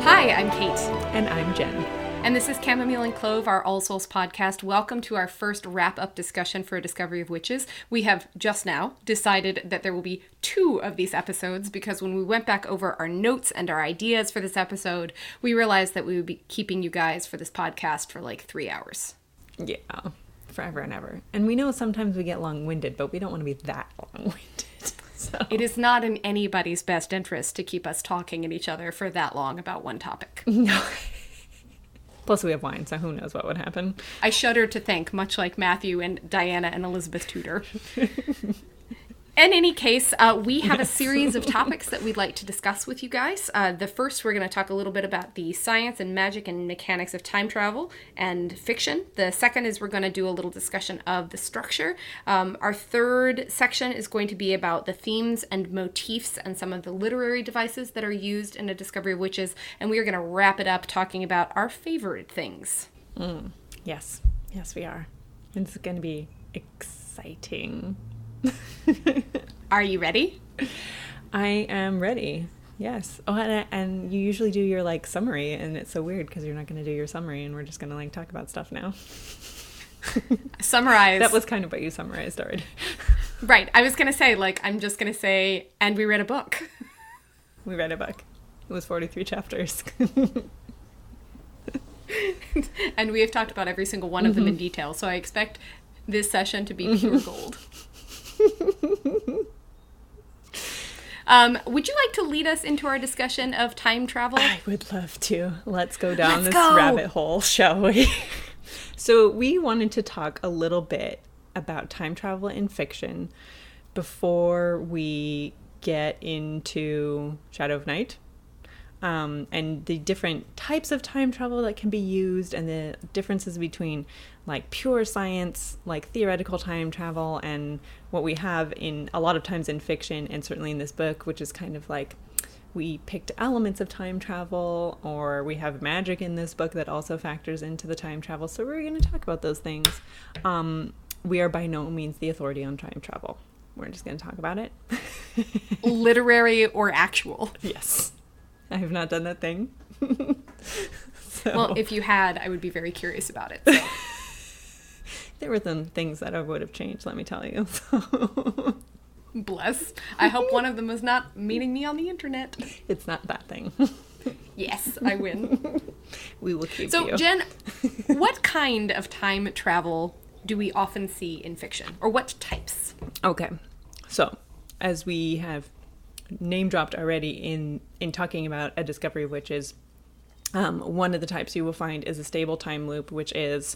Hi, I'm Cait. And I'm Jen. And this is Chamomile and Clove, our All Souls podcast. Welcome to our first wrap-up discussion for A Discovery of Witches. We have just now decided that there will be 2 of these episodes because when we went back over our notes and our ideas for this episode, we realized that we would be keeping you guys for this podcast for like 3 hours. Yeah, forever and ever. And we know sometimes we get long-winded, but we don't want to be that long-winded. So. It is not in anybody's best interest to keep us talking at each other for that long about one topic. No. Plus we have wine, so who knows what would happen. I shudder to think, much like Matthew and Diana and Elizabeth Tudor. In any case, we have a series of topics that we'd like to discuss with you guys. The first, we're going to talk a little bit about the science and magic and mechanics of time travel and fiction. The second is we're going to do a little discussion of the structure. Our third section is going to be about the themes and motifs and some of the literary devices that are used in A Discovery of Witches. And we are going to wrap it up talking about our favorite things. Yes. Yes, we are. It's going to be exciting. Are you ready? I am ready. Yes. Oh, and you usually do your like summary, and it's so weird because you're not going to do your summary, and we're just going to like talk about stuff now. Summarize. That was kind of what you summarized already. Right. I was going to say, like, I'm just going to say, and we read a book. We read a book. It was 43 chapters. And we have talked about every single one of them in detail, so I expect this session to be pure gold. Would you like to lead us into our discussion of time travel? I would love to. Let's go down this rabbit hole, shall we? So we wanted to talk a little bit about time travel in fiction before we get into Shadow of Night. And the different types of time travel that can be used and the differences between like pure science, like theoretical time travel, and what we have in a lot of times in fiction and certainly in this book, which is kind of like we picked elements of time travel, or we have magic in this book that also factors into the time travel. So we're going to talk about those things. We are by no means the authority on time travel. We're just going to talk about it. Literary or actual? Yes. I have not done that thing. Well, if you had, I would be very curious about it. So. There were some things that I would have changed, let me tell you. So. Bless. I hope one of them was not meeting me on the internet. It's not that thing. Yes, I win. We will keep you. So, Jen, what kind of time travel do we often see in fiction? Or what types? Okay. So, as we have name dropped already in talking about A Discovery of Witches, one of the types you will find is a stable time loop, which is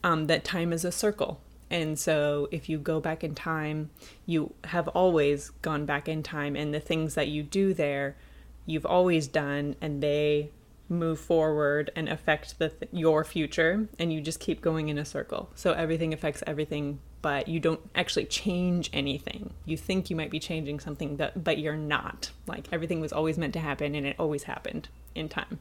that time is a circle. And so if you go back in time, you have always gone back in time, and the things that you do there, you've always done, and they move forward and affect your future, and you just keep going in a circle. So everything affects everything, but you don't actually change anything. You think you might be changing something, but you're not. Like, everything was always meant to happen, and it always happened in time.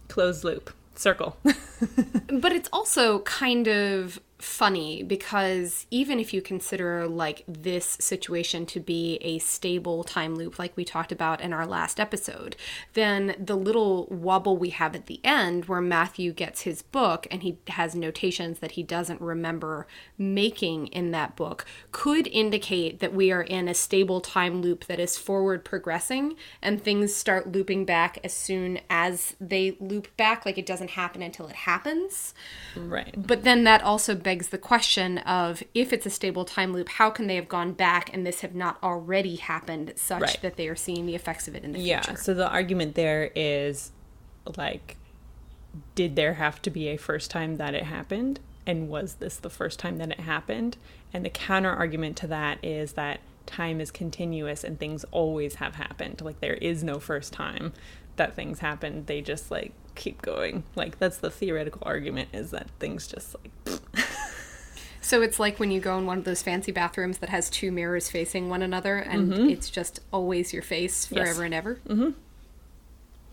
Closed loop. Circle. But it's also kind of funny because even if you consider like this situation to be a stable time loop like we talked about in our last episode, then the little wobble we have at the end where Matthew gets his book and he has notations that he doesn't remember making in that book could indicate that we are in a stable time loop that is forward progressing and things start looping back as soon as they loop back, like it doesn't happen until it happens. Right. But then that also begs the question of, if it's a stable time loop, how can they have gone back and this have not already happened such that they are seeing the effects of it in the future? Yeah, so the argument there is, like, did there have to be a first time that it happened? And was this the first time that it happened? And the counter argument to that is that time is continuous and things always have happened. Like, there is no first time that things happen. They just, like, keep going. Like, that's the theoretical argument, is that things just, like... So it's like when you go in one of those fancy bathrooms that has two mirrors facing one another, and it's just always your face forever and ever? Mm-hmm.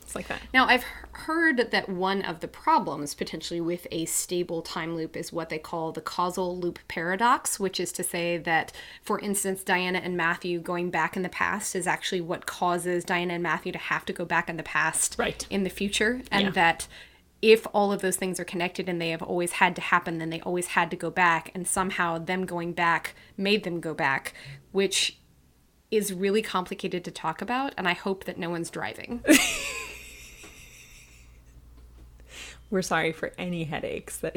It's like that. Now, I've heard that one of the problems potentially with a stable time loop is what they call the causal loop paradox, which is to say that, for instance, Diana and Matthew going back in the past is actually what causes Diana and Matthew to have to go back in the past in the future. And that if all of those things are connected and they have always had to happen, then they always had to go back, and somehow them going back made them go back, which is really complicated to talk about, and I hope that no one's driving. We're sorry for any headaches that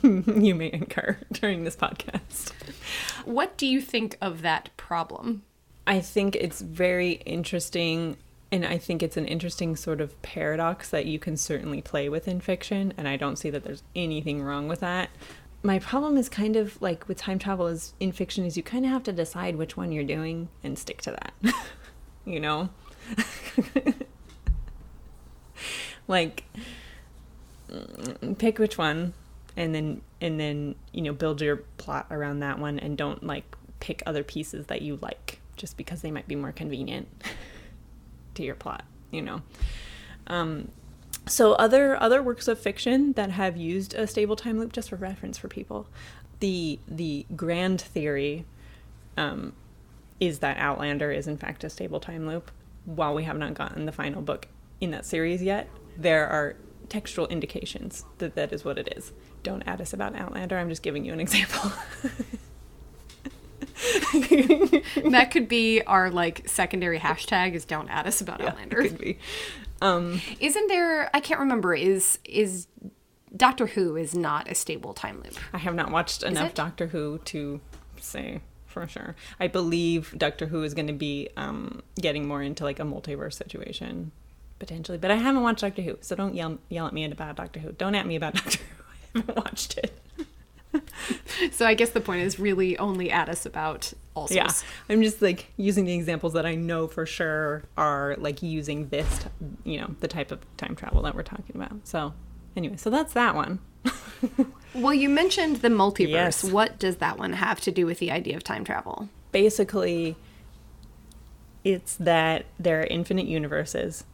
you may incur during this podcast. What do you think of that problem? I think it's very interesting, and I think it's an interesting sort of paradox that you can certainly play with in fiction, and I don't see that there's anything wrong with that. My problem is kind of like with time travel is in fiction is you kind of have to decide which one you're doing and stick to that. You know? Like, pick which one and then you know, build your plot around that one, and don't like pick other pieces that you like just because they might be more convenient to your plot, you know. So other works of fiction that have used a stable time loop, just for reference for people, the grand theory is that Outlander is in fact a stable time loop. While we have not gotten the final book in that series yet, there are textual indications that that is what it is. Don't add us about Outlander. I'm just giving you an example. That could be our like secondary hashtag, is don't add us about Outlander. It could be. Isn't there, I can't remember, is Doctor Who is not a stable time loop? I have not watched enough Doctor Who to say for sure. I believe Doctor Who is going to be getting more into like a multiverse situation potentially, but I haven't watched Doctor Who, so don't yell at me about Doctor Who. Don't at me about Doctor Who. I haven't watched it. So I guess the point is really only at us about also. Yeah, I'm just like using the examples that I know for sure are like using this, you know, the type of time travel that we're talking about. So anyway, so that's that one. Well, you mentioned the multiverse. Yes. What does that one have to do with the idea of time travel? Basically, it's that there are infinite universes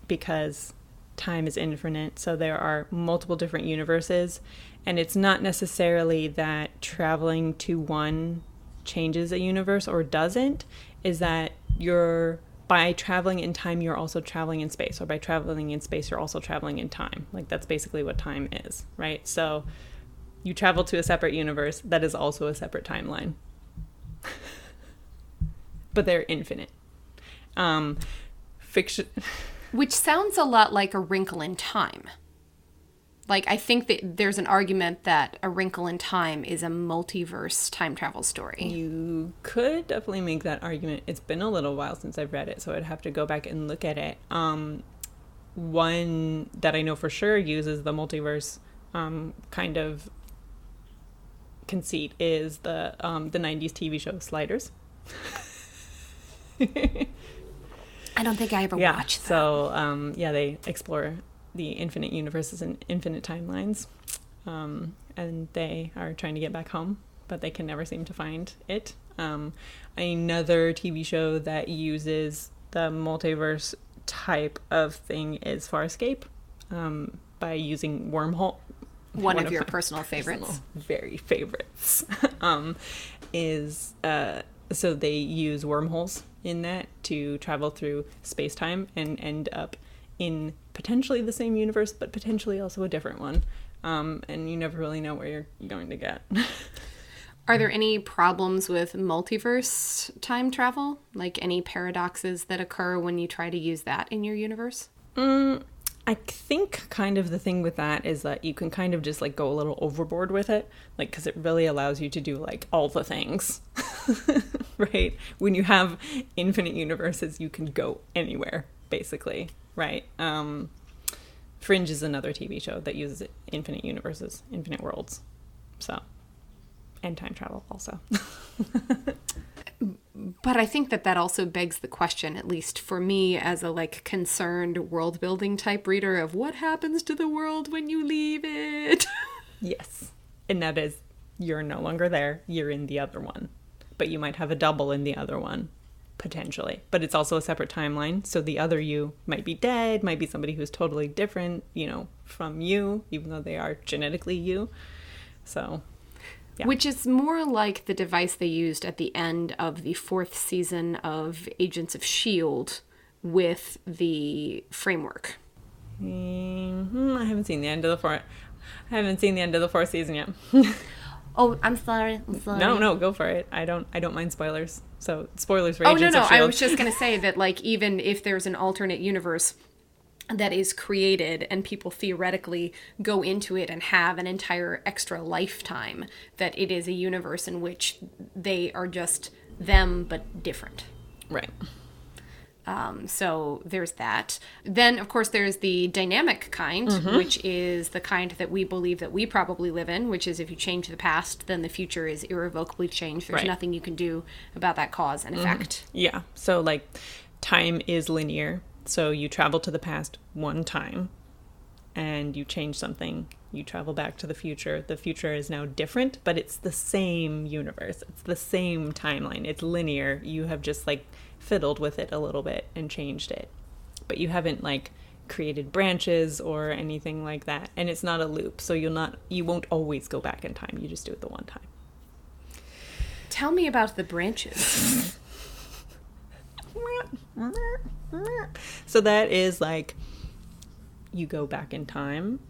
because time is infinite. So there are multiple different universes, and it's not necessarily that traveling to one changes a universe or doesn't, is that by traveling in time, you're also traveling in space, or by traveling in space, you're also traveling in time. Like, that's basically what time is, right? So you travel to a separate universe that is also a separate timeline. But they're infinite. Fiction... Which sounds a lot like A Wrinkle in Time. Like, I think that there's an argument that A Wrinkle in Time is a multiverse time travel story. You could definitely make that argument. It's been a little while since I've read it, so I'd have to go back and look at it. One that I know for sure uses the multiverse kind of conceit is the 90s TV show Sliders. I don't think I ever watched that. So, they explore the infinite universes and infinite timelines. And they are trying to get back home, but they can never seem to find it. Another TV show that uses the multiverse type of is Farscape, by using wormhole. One of your personal favorites. Very favorites. So they use wormholes in that to travel through space-time and end up in potentially the same universe, but potentially also a different one. And you never really know where you're going to get. Are there any problems with multiverse time travel? Like any paradoxes that occur when you try to use that in your universe? I think kind of the thing with that is that you can kind of just like go a little overboard with it, like, because it really allows you to do like all the things, right? When you have infinite universes, you can go anywhere, basically, right. Fringe is another TV show that uses infinite universes, infinite worlds. So, and time travel also. But I think that also begs the question, at least for me as a like concerned world building type reader, of what happens to the world when you leave it. Yes. And that is, you're no longer there, you're in the other one. But you might have a double in the other one, potentially. But it's also a separate timeline, so the other you might be dead, might be somebody who's totally different, from you, even though they are genetically you. So, yeah. Which is more like the device they used at the end of the 4th season of Agents of S.H.I.E.L.D. with the framework. I haven't seen the end of the fourth. I haven't seen the end of the 4th season yet. Oh, I'm sorry. No, go for it. I don't mind spoilers. So spoilers for Agents of S.H.I.E.L.D. I was just gonna say that, like, even if there's an alternate universe that is created and people theoretically go into it and have an entire extra lifetime, that it is a universe in which they are just them but different. Right. So there's that. Then, of course, there's the dynamic kind, which is the kind that we believe that we probably live in, which is if you change the past, then the future is irrevocably changed. There's nothing you can do about that cause and effect. Yeah. So, like, time is linear. So you travel to the past one time and you change something. You travel back to the future. The future is now different, but it's the same universe. It's the same timeline. It's linear. You have just, like, fiddled with it a little bit and changed it, but you haven't like created branches or anything like that, and it's not a loop, so you won't always go back in time. You just do it the one time. Tell me about the branches. So that is like you go back in time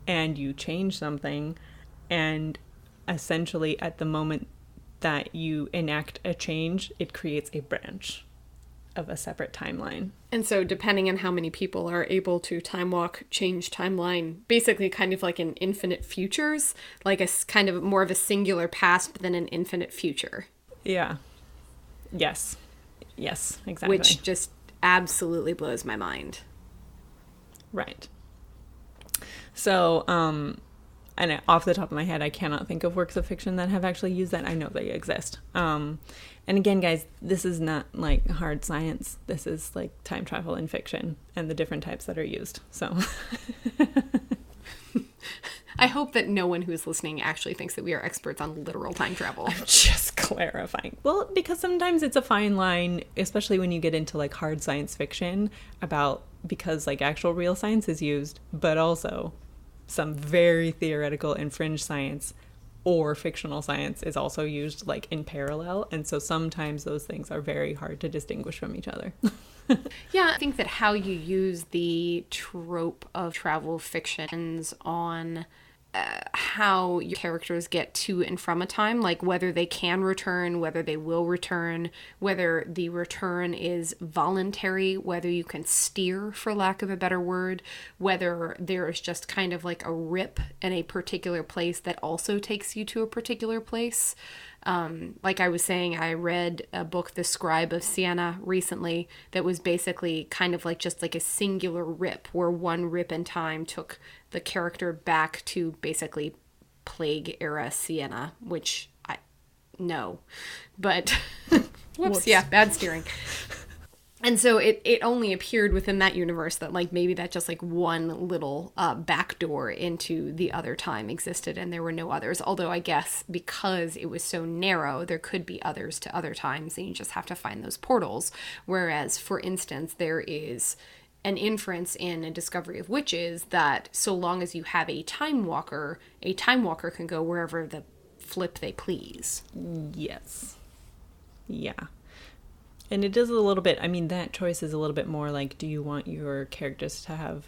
and you change something, and essentially at the moment that you enact a change, it creates a branch of a separate timeline. And so depending on how many people are able to time walk, change timeline, basically kind of like in infinite futures, like a kind of more of a singular past than an infinite future. Yeah. Yes, exactly. Which just absolutely blows my mind. Right. So, and off the top of my head, I cannot think of works of fiction that have actually used that. I know they exist. And again, guys, this is not like hard science. This is like time travel in fiction and the different types that are used. So I hope that no one who's listening actually thinks that we are experts on literal time travel. I'm just clarifying. Well, because sometimes it's a fine line, especially when you get into like hard science fiction because like actual real science is used, but also some very theoretical and fringe science or fictional science is also used like in parallel. And so sometimes those things are very hard to distinguish from each other. Yeah, I think that how you use the trope of travel fictions on how your characters get to and from a time, like whether they can return, whether they will return, whether the return is voluntary, whether you can steer, for lack of a better word, whether there is just kind of like a rip in a particular place that also takes you to a particular place. Like I was saying, I read a book, The Scribe of Siena, recently that was basically kind of like just like a singular rip, where one rip in time took the character back to basically Plague era Siena, which but whoops, yeah, bad steering. And so it only appeared within that universe that like maybe that just like one little back door into the other time existed, and there were no others. Although I guess because it was so narrow, there could be others to other times, and you just have to find those portals. Whereas, for instance, there is an inference in A Discovery of Witches that so long as you have a time walker can go wherever the flip they please. Yes. Yeah. And it is a little bit, I mean, that choice is a little bit more like, do you want your characters to have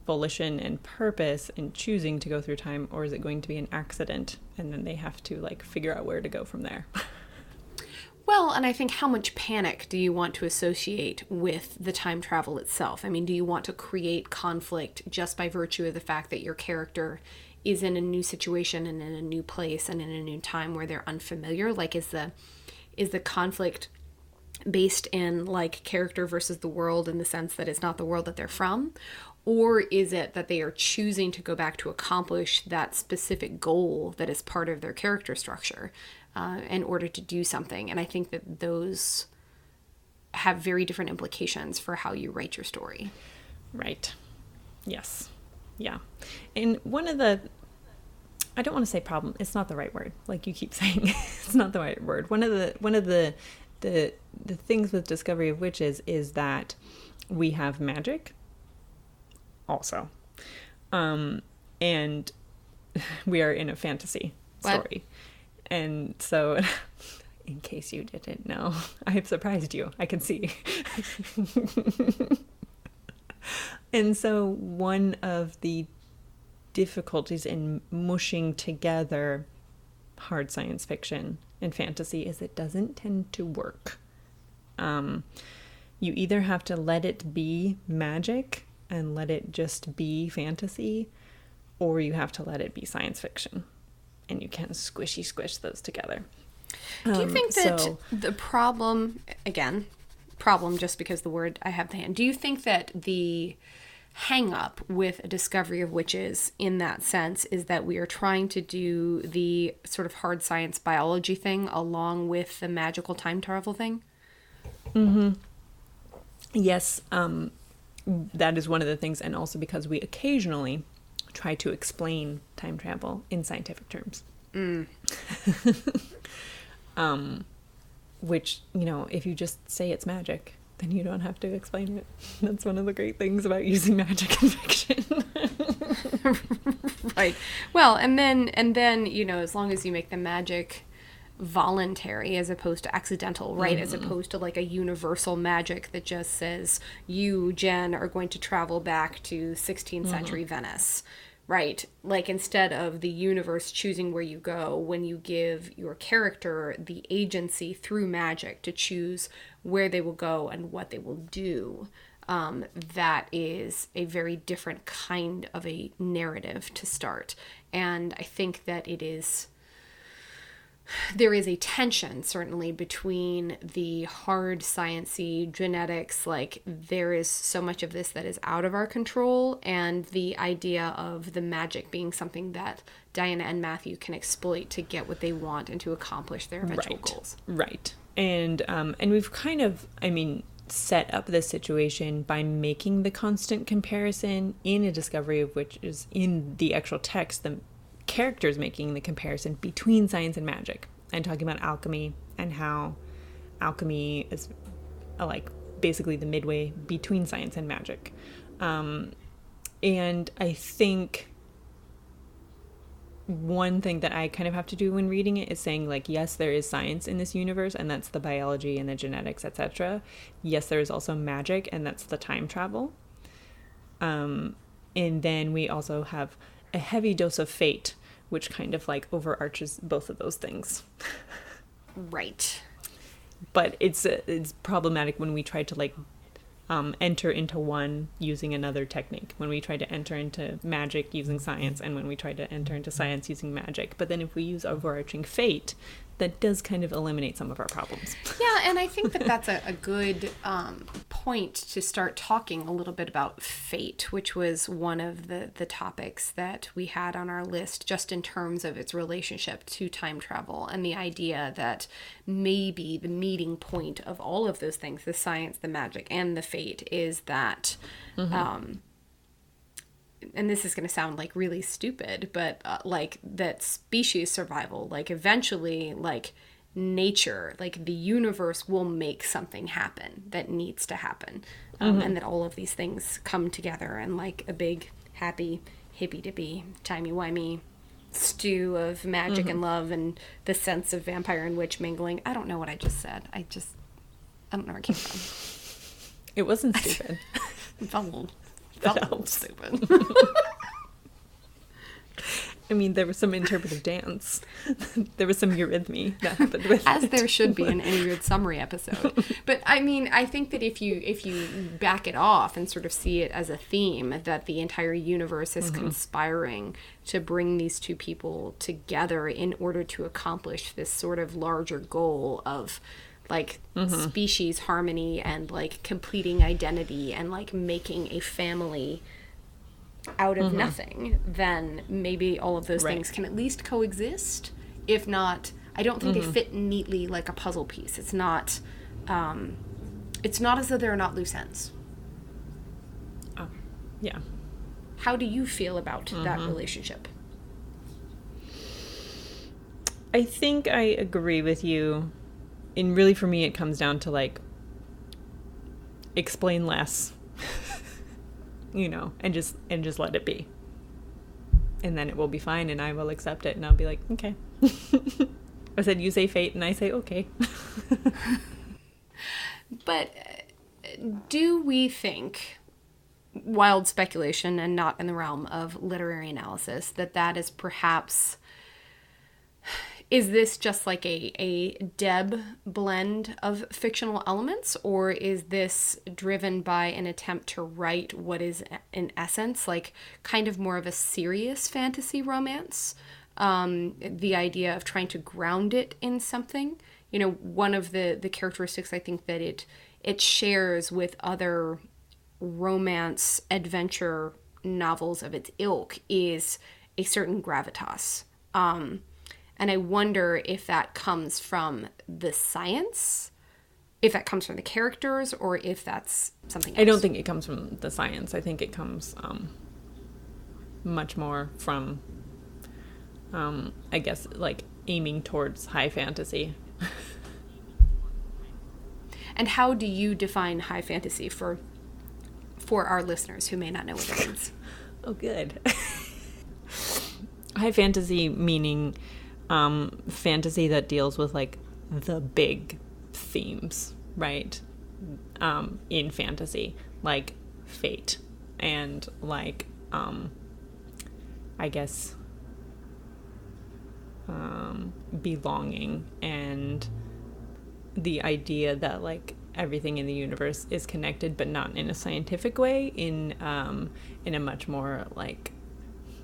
volition and purpose in choosing to go through time, or is it going to be an accident and then they have to like figure out where to go from there? Well, and I think how much panic do you want to associate with the time travel itself? I mean, do you want to create conflict just by virtue of the fact that your character is in a new situation and in a new place and in a new time where they're unfamiliar? Like, is the conflict based in like character versus the world, in the sense that it's not the world that they're from? Or is it that they are choosing to go back to accomplish that specific goal that is part of their character structure in order to do something? And I think that those have very different implications for how you write your story. Right. Yes. Yeah. And one of the, I don't want to say problem, it's not the right word. Like you keep saying, it's not the right word. One of the things with Discovery of Witches is that we have magic also. And we are in a fantasy story. And so, in case you didn't know, I have surprised you. I can see. And so one of the difficulties in mushing together hard science fiction and fantasy is it doesn't tend to work. You either have to let it be magic and let it just be fantasy, or you have to let it be science fiction. And you can squish those together. Do you think that the problem just because the word I have to hand, do you think that the hang up with A Discovery of Witches in that sense is that we are trying to do the sort of hard science biology thing along with the magical time travel thing? Mm-hmm. Yes, that is one of the things, and also because we occasionally try to explain time travel in scientific terms. Which, you know, if you just say it's magic, then you don't have to explain it. That's one of the great things about using magic in fiction. Right. Well, and then, you know, as long as you make the magic voluntary as opposed to accidental, right? As opposed to like a universal magic that just says you, Jen, are going to travel back to 16th century Venice, right? Like instead of the universe choosing where you go, when you give your character the agency through magic to choose where they will go and what they will do, that is a very different kind of a narrative to start. And I think that there is a tension certainly between the hard sciencey genetics, like there is so much of this that is out of our control, and the idea of the magic being something that Diana and Matthew can exploit to get what they want and to accomplish their eventual goals. Right. And we've kind of, set up this situation by making the constant comparison in A Discovery of Witches in the actual text, the characters making the comparison between science and magic, and talking about alchemy and how alchemy is like basically the midway between science and magic. And I think one thing that I kind of have to do when reading it is saying, like, yes, there is science in this universe, and that's the biology and the genetics, etc. Yes, there is also magic, and that's the time travel. And then we also have a heavy dose of fate, which kind of like overarches both of those things. Right. But it's problematic when we try to like enter into one using another technique, when we try to enter into magic using science, and when we try to enter into science using magic. But then if we use overarching fate, that does kind of eliminate some of our problems. Yeah, and I think that that's a good point to start talking a little bit about fate, which was one of the topics that we had on our list, just in terms of its relationship to time travel, and the idea that maybe the meeting point of all of those things, the science, the magic, and the fate, is that and this is going to sound like really stupid, but like that species survival, like eventually, like nature, like the universe will make something happen that needs to happen. And that all of these things come together and like a big, happy, hippy-dippy, timey-wimey stew of magic and love and the sense of vampire and witch mingling. I don't know what I just said. I don't know where it came from. It wasn't stupid. It felt a little stupid. I mean, there was some interpretive dance. There was some eurythmy that happened with As it. there should be in any good summary episode. But I mean, I think that if you back it off and sort of see it as a theme, that the entire universe is conspiring to bring these two people together in order to accomplish this sort of larger goal of like species harmony and like completing identity and like making a family out of nothing, then maybe all of those things can at least coexist. If not, I don't think they fit neatly like a puzzle piece. It's not as though there are not loose ends. Oh, yeah. How do you feel about that relationship? I think I agree with you. And really for me it comes down to like explain less. You know, and just let it be. And then it will be fine and I will accept it and I'll be like, okay. I said you say fate and I say okay. But do we think, wild speculation and not in the realm of literary analysis, that is perhaps, is this just like a Deb blend of fictional elements, or is this driven by an attempt to write what is in essence like kind of more of a serious fantasy romance? The idea of trying to ground it in something. You know, one of the characteristics I think that it shares with other romance adventure novels of its ilk is a certain gravitas. And I wonder if that comes from the science, if that comes from the characters, or if that's something else. I don't think it comes from the science. I think it comes much more from, I guess, like aiming towards high fantasy. And how do you define high fantasy for our listeners who may not know what it means? Oh, good. High fantasy meaning fantasy that deals with like the big themes, right? In fantasy, like fate and like I guess belonging and the idea that like everything in the universe is connected, but not in a scientific way, in a much more like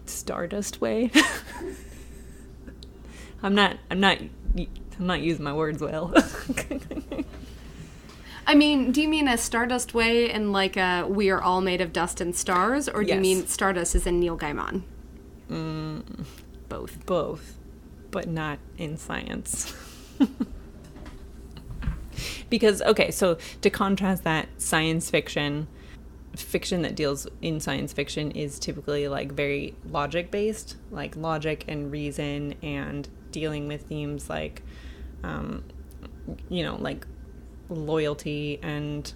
Stardust way. I'm not using my words well. I mean, do you mean a Stardust way in like a we are all made of dust and stars, or do you mean Stardust is in Neil Gaiman? Both, but not in science. Because, okay, so to contrast that, science fiction that deals in science fiction is typically like very logic based, like logic and reason, and dealing with themes like, you know, like loyalty and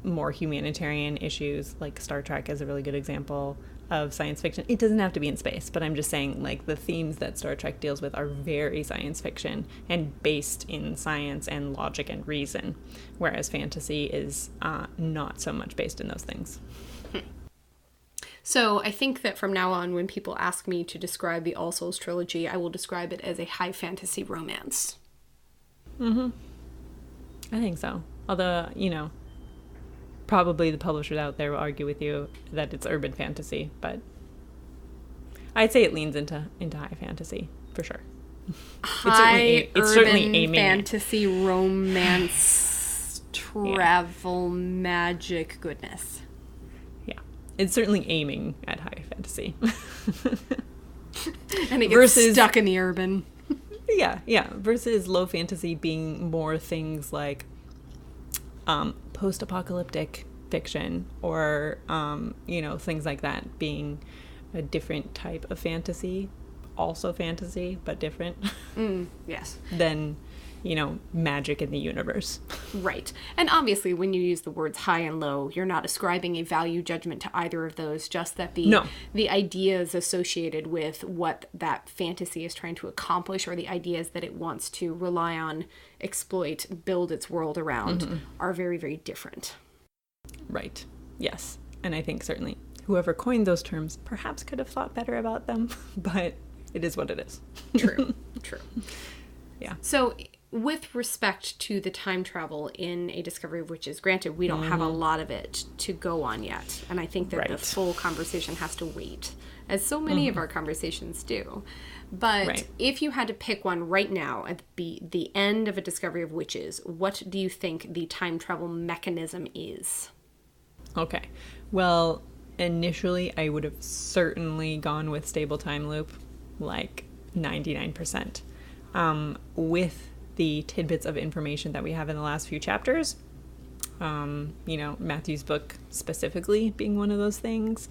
more humanitarian issues. Like Star Trek is a really good example of science fiction. It doesn't have to be in space, but I'm just saying like the themes that Star Trek deals with are very science fiction and based in science and logic and reason, whereas fantasy is not so much based in those things. So I think that from now on, when people ask me to describe the All Souls trilogy, I will describe it as a high fantasy romance. I think so. Although, you know, probably the publishers out there will argue with you that it's urban fantasy, but I'd say it leans into high fantasy for sure. High urban fantasy romance travel magic goodness. Yeah, it's certainly aiming at high fantasy. And it gets stuck in the urban. Yeah. Versus low fantasy being more things like post-apocalyptic fiction or, you know, things like that, being a different type of fantasy, also fantasy, but different. Yes. Than, you know, magic in the universe. Right. And obviously when you use the words high and low, you're not ascribing a value judgment to either of those, just that the ideas associated with what that fantasy is trying to accomplish, or the ideas that it wants to rely on, exploit, build its world around, are very, very different. Right. Yes. And I think certainly whoever coined those terms perhaps could have thought better about them, but it is what it is. True. Yeah. So with respect to the time travel in A Discovery of Witches, granted, we don't have a lot of it to go on yet. And I think that the full conversation has to wait, as so many of our conversations do. But if you had to pick one right now at the end of A Discovery of Witches, what do you think the time travel mechanism is? Okay. Well, initially, I would have certainly gone with stable time loop, like 99%. With the tidbits of information that we have in the last few chapters, Matthew's book specifically being one of those things,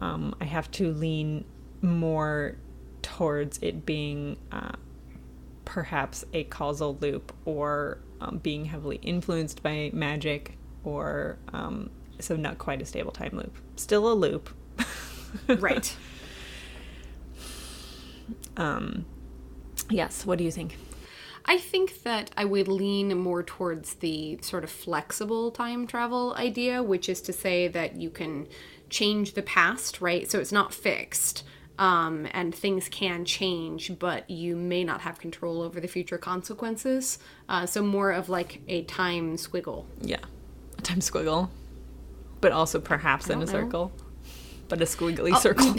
I have to lean more towards it being perhaps a causal loop, or being heavily influenced by magic, or so not quite a stable time loop. Still a loop. Right. Yes, what do you think? I think that I would lean more towards the sort of flexible time travel idea, which is to say that you can change the past, right? So it's not fixed, and things can change, but you may not have control over the future consequences. So more of like a time squiggle. Yeah, a time squiggle, but also perhaps in a circle, but a squiggly circle.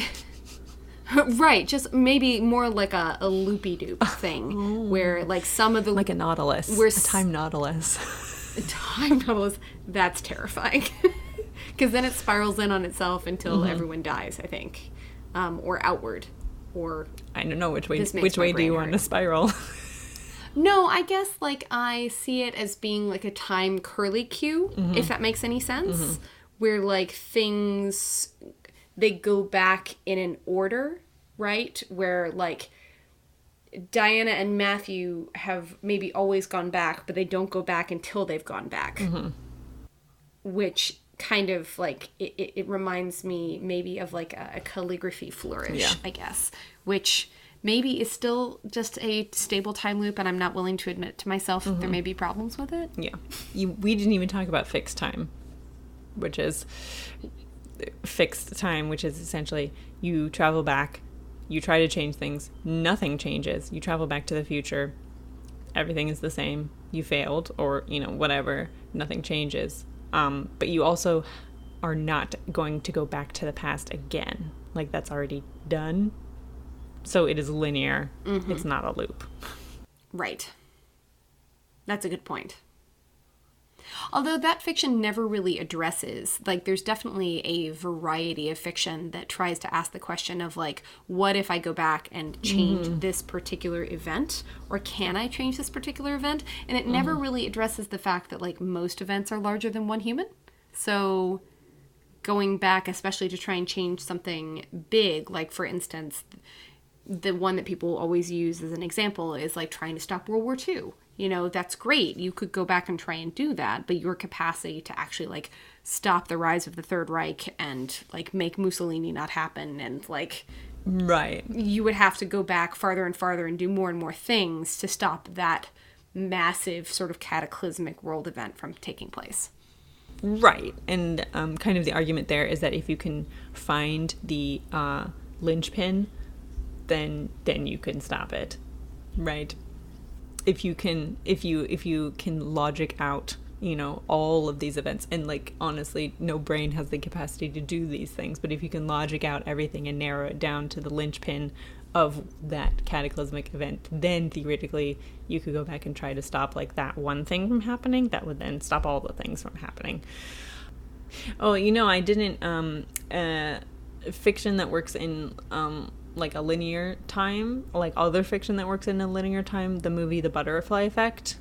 Right, just maybe more like a loopy-doop thing, where like some of the... Like a Nautilus, a time Nautilus. A time Nautilus, that's terrifying. Because then it spirals in on itself until everyone dies, I think. Or outward, or... I don't know, which way do you want to spiral? No, I guess like I see it as being like a time curlicue, if that makes any sense, where like things... They go back in an order, right? Where, like, Diana and Matthew have maybe always gone back, but they don't go back until they've gone back. Which kind of, like, it reminds me maybe of, like, a calligraphy flourish, I guess. Which maybe is still just a stable time loop, and I'm not willing to admit to myself that there may be problems with it. Yeah. We didn't even talk about fixed time, which is... fixed time, which is essentially you travel back, you try to change things, nothing changes, you travel back to the future, everything is the same, you failed, or whatever, nothing changes, but you also are not going to go back to the past again, like that's already done, so it is linear. It's not a loop. Right. That's a good point. Although that fiction never really addresses, like, there's definitely a variety of fiction that tries to ask the question of, like, what if I go back and change this particular event? Or can I change this particular event? And it never really addresses the fact that, like, most events are larger than one human. So going back, especially to try and change something big, like, for instance, the one that people always use as an example is, like, trying to stop World War II. That's great. You could go back and try and do that, but your capacity to actually, like, stop the rise of the Third Reich and, like, make Mussolini not happen and, like... Right. You would have to go back farther and farther and do more and more things to stop that massive sort of cataclysmic world event from taking place. Right. And kind of the argument there is that if you can find the linchpin, then you can stop it. Right. If you can logic out, all of these events, and, like, honestly, no brain has the capacity to do these things, but if you can logic out everything and narrow it down to the linchpin of that cataclysmic event, then theoretically you could go back and try to stop, like, that one thing from happening. That would then stop all the things from happening. Oh, I didn't, fiction that works in, like a linear time, like other fiction that works in a linear time, the movie The Butterfly Effect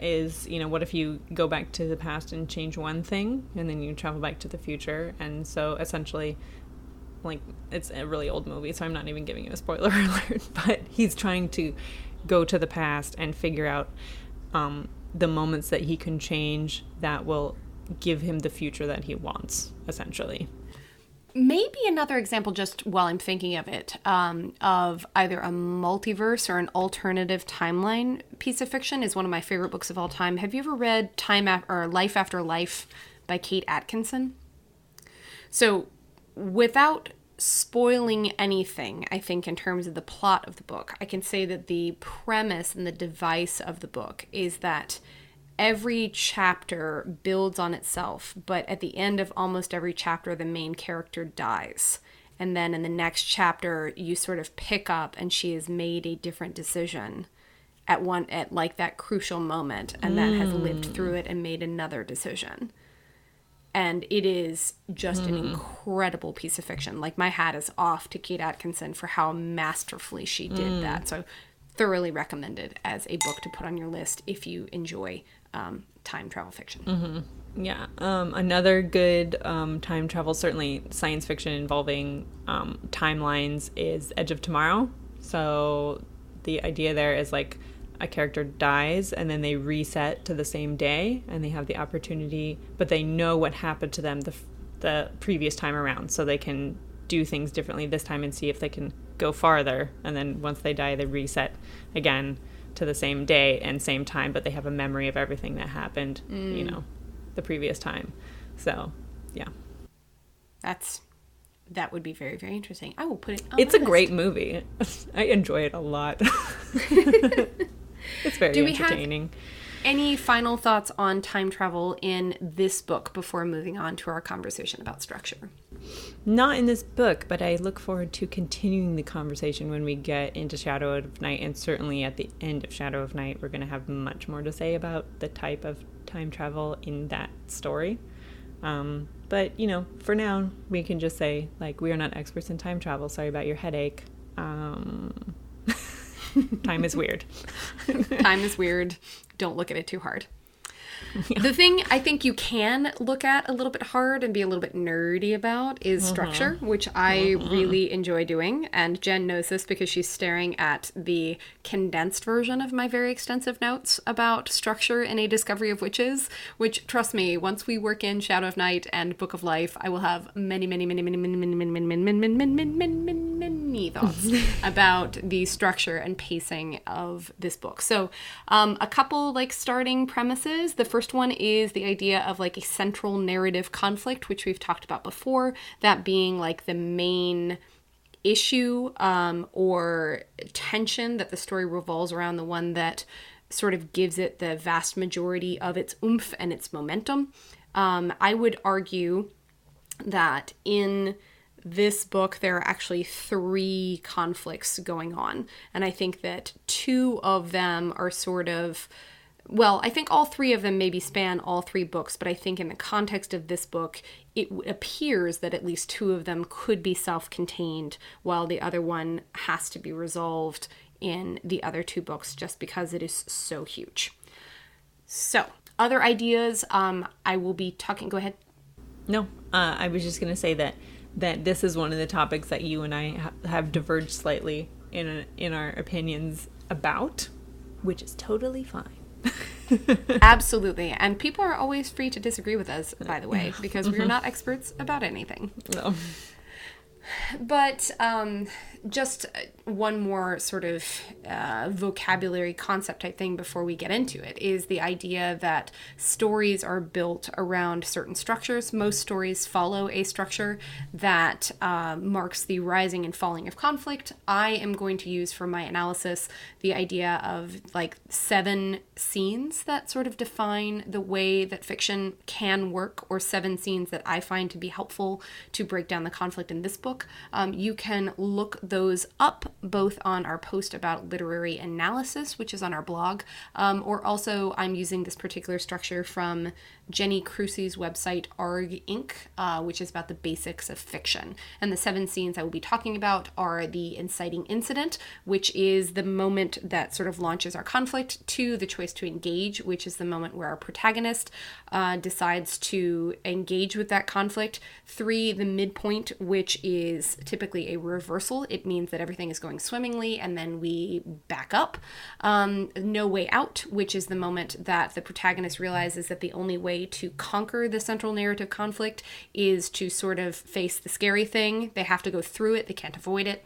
is, what if you go back to the past and change one thing and then you travel back to the future, and so essentially, like, it's a really old movie, so I'm not even giving you a spoiler alert, but he's trying to go to the past and figure out the moments that he can change that will give him the future that he wants, essentially. Maybe another example, just while I'm thinking of it, of either a multiverse or an alternative timeline piece of fiction is one of my favorite books of all time. Have you ever read Life After Life by Cait Atkinson? So without spoiling anything, I think, in terms of the plot of the book, I can say that the premise and the device of the book is that every chapter builds on itself, but at the end of almost every chapter, the main character dies. And then in the next chapter, you sort of pick up and she has made a different decision at like that crucial moment, and then has lived through it and made another decision. And it is just an incredible piece of fiction. Like, my hat is off to Cait Atkinson for how masterfully she did that. So thoroughly recommended as a book to put on your list if you enjoy time travel fiction. Yeah. Another good time travel, certainly science fiction involving timelines, is Edge of Tomorrow. So the idea there is like a character dies and then they reset to the same day and they have the opportunity, but they know what happened to them the previous time around, so they can do things differently this time and see if they can go farther. And then once they die, they reset again to the same day and same time, but they have a memory of everything that happened, the previous time. So, yeah. That would be very, very interesting. I will put it on It's a my great movie. I enjoy it a lot. It's very entertaining. Any final thoughts on time travel in this book before moving on to our conversation about structure? Not in this book, but I look forward to continuing the conversation when we get into Shadow of Night, and certainly at the end of Shadow of Night, we're going to have much more to say about the type of time travel in that story. But, for now, we can just say, like, we are not experts in time travel. Sorry about your headache. Time is weird. Time is weird. Don't look at it too hard. Yeah. The thing I think you can look at a little bit hard and be a little bit nerdy about is structure, which I really enjoy doing. And Jen knows this because she's staring at the condensed version of my very extensive notes about structure in A Discovery of Witches, which, trust me, once we work in Shadow of Night and Book of Life, I will have many thoughts about the structure and pacing of this book. So a couple starting premises. The first one is the idea of a central narrative conflict, which we've talked about before, that being the main issue or tension that the story revolves around, the one that sort of gives it the vast majority of its oomph and its momentum. I would argue that in this book, there are actually 3 conflicts going on. And I think that 2 of them are sort of, well, I think all 3 of them maybe span all 3 books, but I think in the context of this book, it appears that at least 2 of them could be self-contained, while the other one has to be resolved in the other 2 books just because it is so huge. So, other ideas, I will be talking, go ahead. No, I was just going to say that this is one of the topics that you and I have diverged slightly in our opinions about, which is totally fine. Absolutely. And people are always free to disagree with us, by the way, because we're not experts about anything. No. But just one more sort of vocabulary concept type thing before we get into it is the idea that stories are built around certain structures. Most stories follow a structure that marks the rising and falling of conflict. I am going to use for my analysis the idea of 7 scenes that sort of define the way that fiction can work, or 7 scenes that I find to be helpful to break down the conflict in this book. You can look those up both on our post about literary analysis, which is on our blog, or also I'm using this particular structure from Jenny Crucy's website, ARG Inc., which is about the basics of fiction. And the 7 scenes I will be talking about are the inciting incident, which is the moment that sort of launches our conflict, 2, the choice to engage, which is the moment where our protagonist decides to engage with that conflict, 3, the midpoint, which is typically a reversal. It means that everything is going swimmingly and then we back up. No way out, which is the moment that the protagonist realizes that the only way to conquer the central narrative conflict is to sort of face the scary thing. They have to go through it. They can't avoid it.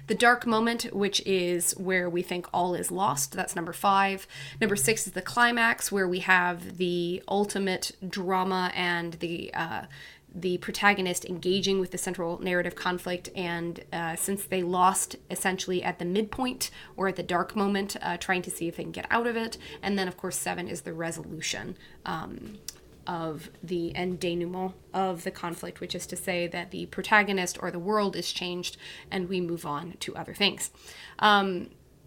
The dark moment, which is where we think all is lost. That's number 5. Number 6 is the climax, where we have the ultimate drama and the the protagonist engaging with the central narrative conflict, and since they lost essentially at the midpoint or at the dark moment, trying to see if they can get out of it. And then, of course, 7 is the resolution of the end denouement of the conflict, which is to say that the protagonist or the world is changed and we move on to other things.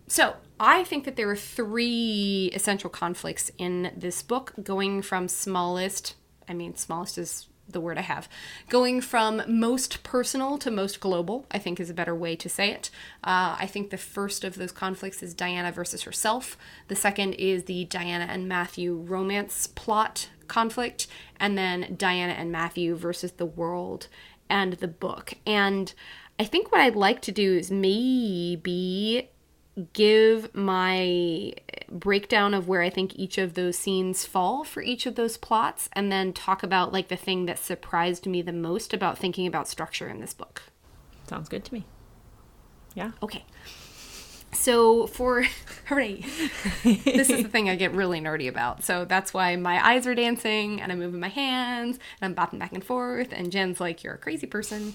So I think that there are 3 essential conflicts in this book, going from smallest is the word I have, going from most personal to most global, I think is a better way to say it. I think the first of those conflicts is Diana versus herself. The second is the Diana and Matthew romance plot conflict, and then Diana and Matthew versus the world and the book. And I think what I'd like to do is maybe give my breakdown of where I think each of those scenes fall for each of those plots, and then talk about like the thing that surprised me the most about thinking about structure in this book. Sounds good to me. Yeah. Okay. So hooray, this is the thing I get really nerdy about. So that's why my eyes are dancing and I'm moving my hands and I'm bopping back and forth. And Jen's like, you're a crazy person.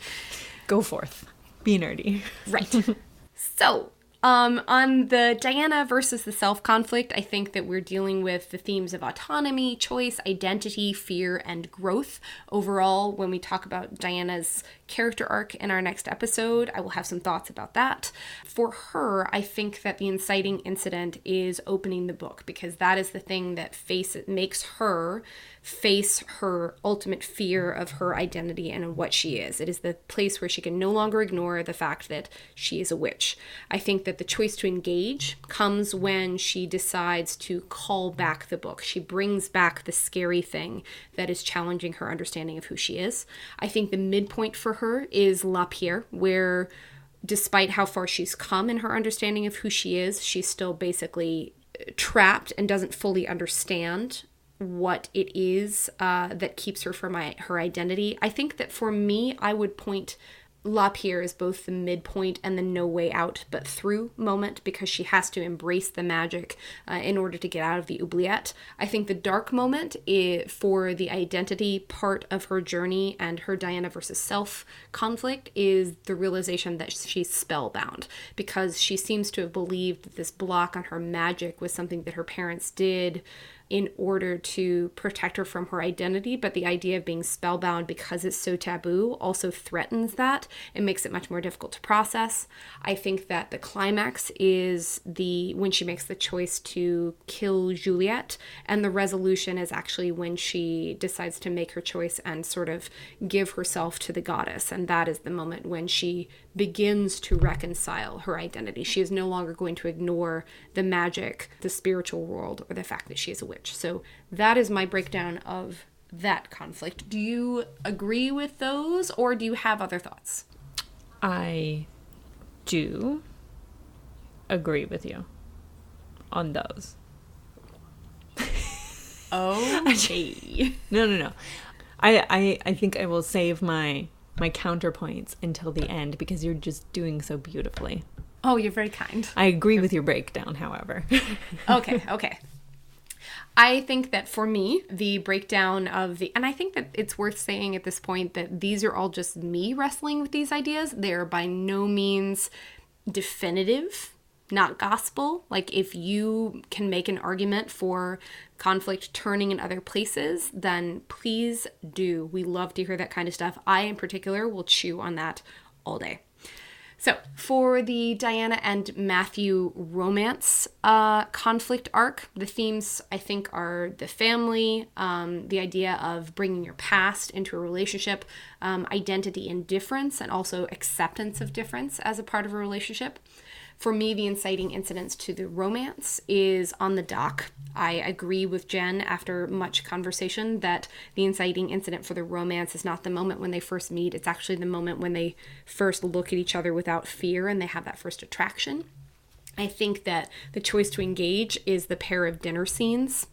Go forth. Be nerdy. Right. So on the Diana versus the self conflict, I think that we're dealing with the themes of autonomy, choice, identity, fear, and growth. Overall, when we talk about Diana's character arc in our next episode, I will have some thoughts about that. For her, I think that the inciting incident is opening the book, because that is the thing that makes her face her ultimate fear of her identity and what she is. It is the place where she can no longer ignore the fact that she is a witch. I think that the choice to engage comes when she decides to call back the book. She brings back the scary thing that is challenging her understanding of who she is. I think the midpoint for her is La Pierre, where despite how far she's come in her understanding of who she is, she's still basically trapped and doesn't fully understand what it is that keeps her from her identity. I think that for me, I would point La Pierre as both the midpoint and the no way out but through moment, because she has to embrace the magic in order to get out of the oubliette. I think the dark moment for the identity part of her journey and her Diana versus self conflict is the realization that she's spellbound, because she seems to have believed that this block on her magic was something that her parents did in order to protect her from her identity, but the idea of being spellbound because it's so taboo also threatens that. It makes it much more difficult to process. I think that the climax is when she makes the choice to kill Juliet, and the resolution is actually when she decides to make her choice and sort of give herself to the goddess, and that is the moment when she begins to reconcile her identity. She is no longer going to ignore the magic, the spiritual world, or the fact that she is a witch. So that is my breakdown of that conflict. Do you agree with those, or do you have other thoughts? I do agree with you on those. Okay. No. I think I will save my counterpoints until the end, because you're just doing so beautifully. Oh, you're very kind. I agree with your breakdown, however. Okay. I think that for me, the breakdown of and I think that it's worth saying at this point that these are all just me wrestling with these ideas. They're by no means definitive, not gospel. Like, if you can make an argument for conflict turning in other places, then please do. We love to hear that kind of stuff. I, in particular, will chew on that all day. So for the Diana and Matthew romance conflict arc, the themes, I think, are the family, the idea of bringing your past into a relationship, identity and difference, and also acceptance of difference as a part of a relationship. For me, the inciting incidents to the romance is on the dock. I agree with Jen after much conversation that the inciting incident for the romance is not the moment when they first meet. It's actually the moment when they first look at each other without fear and they have that first attraction. I think that the choice to engage is the pair of dinner scenes.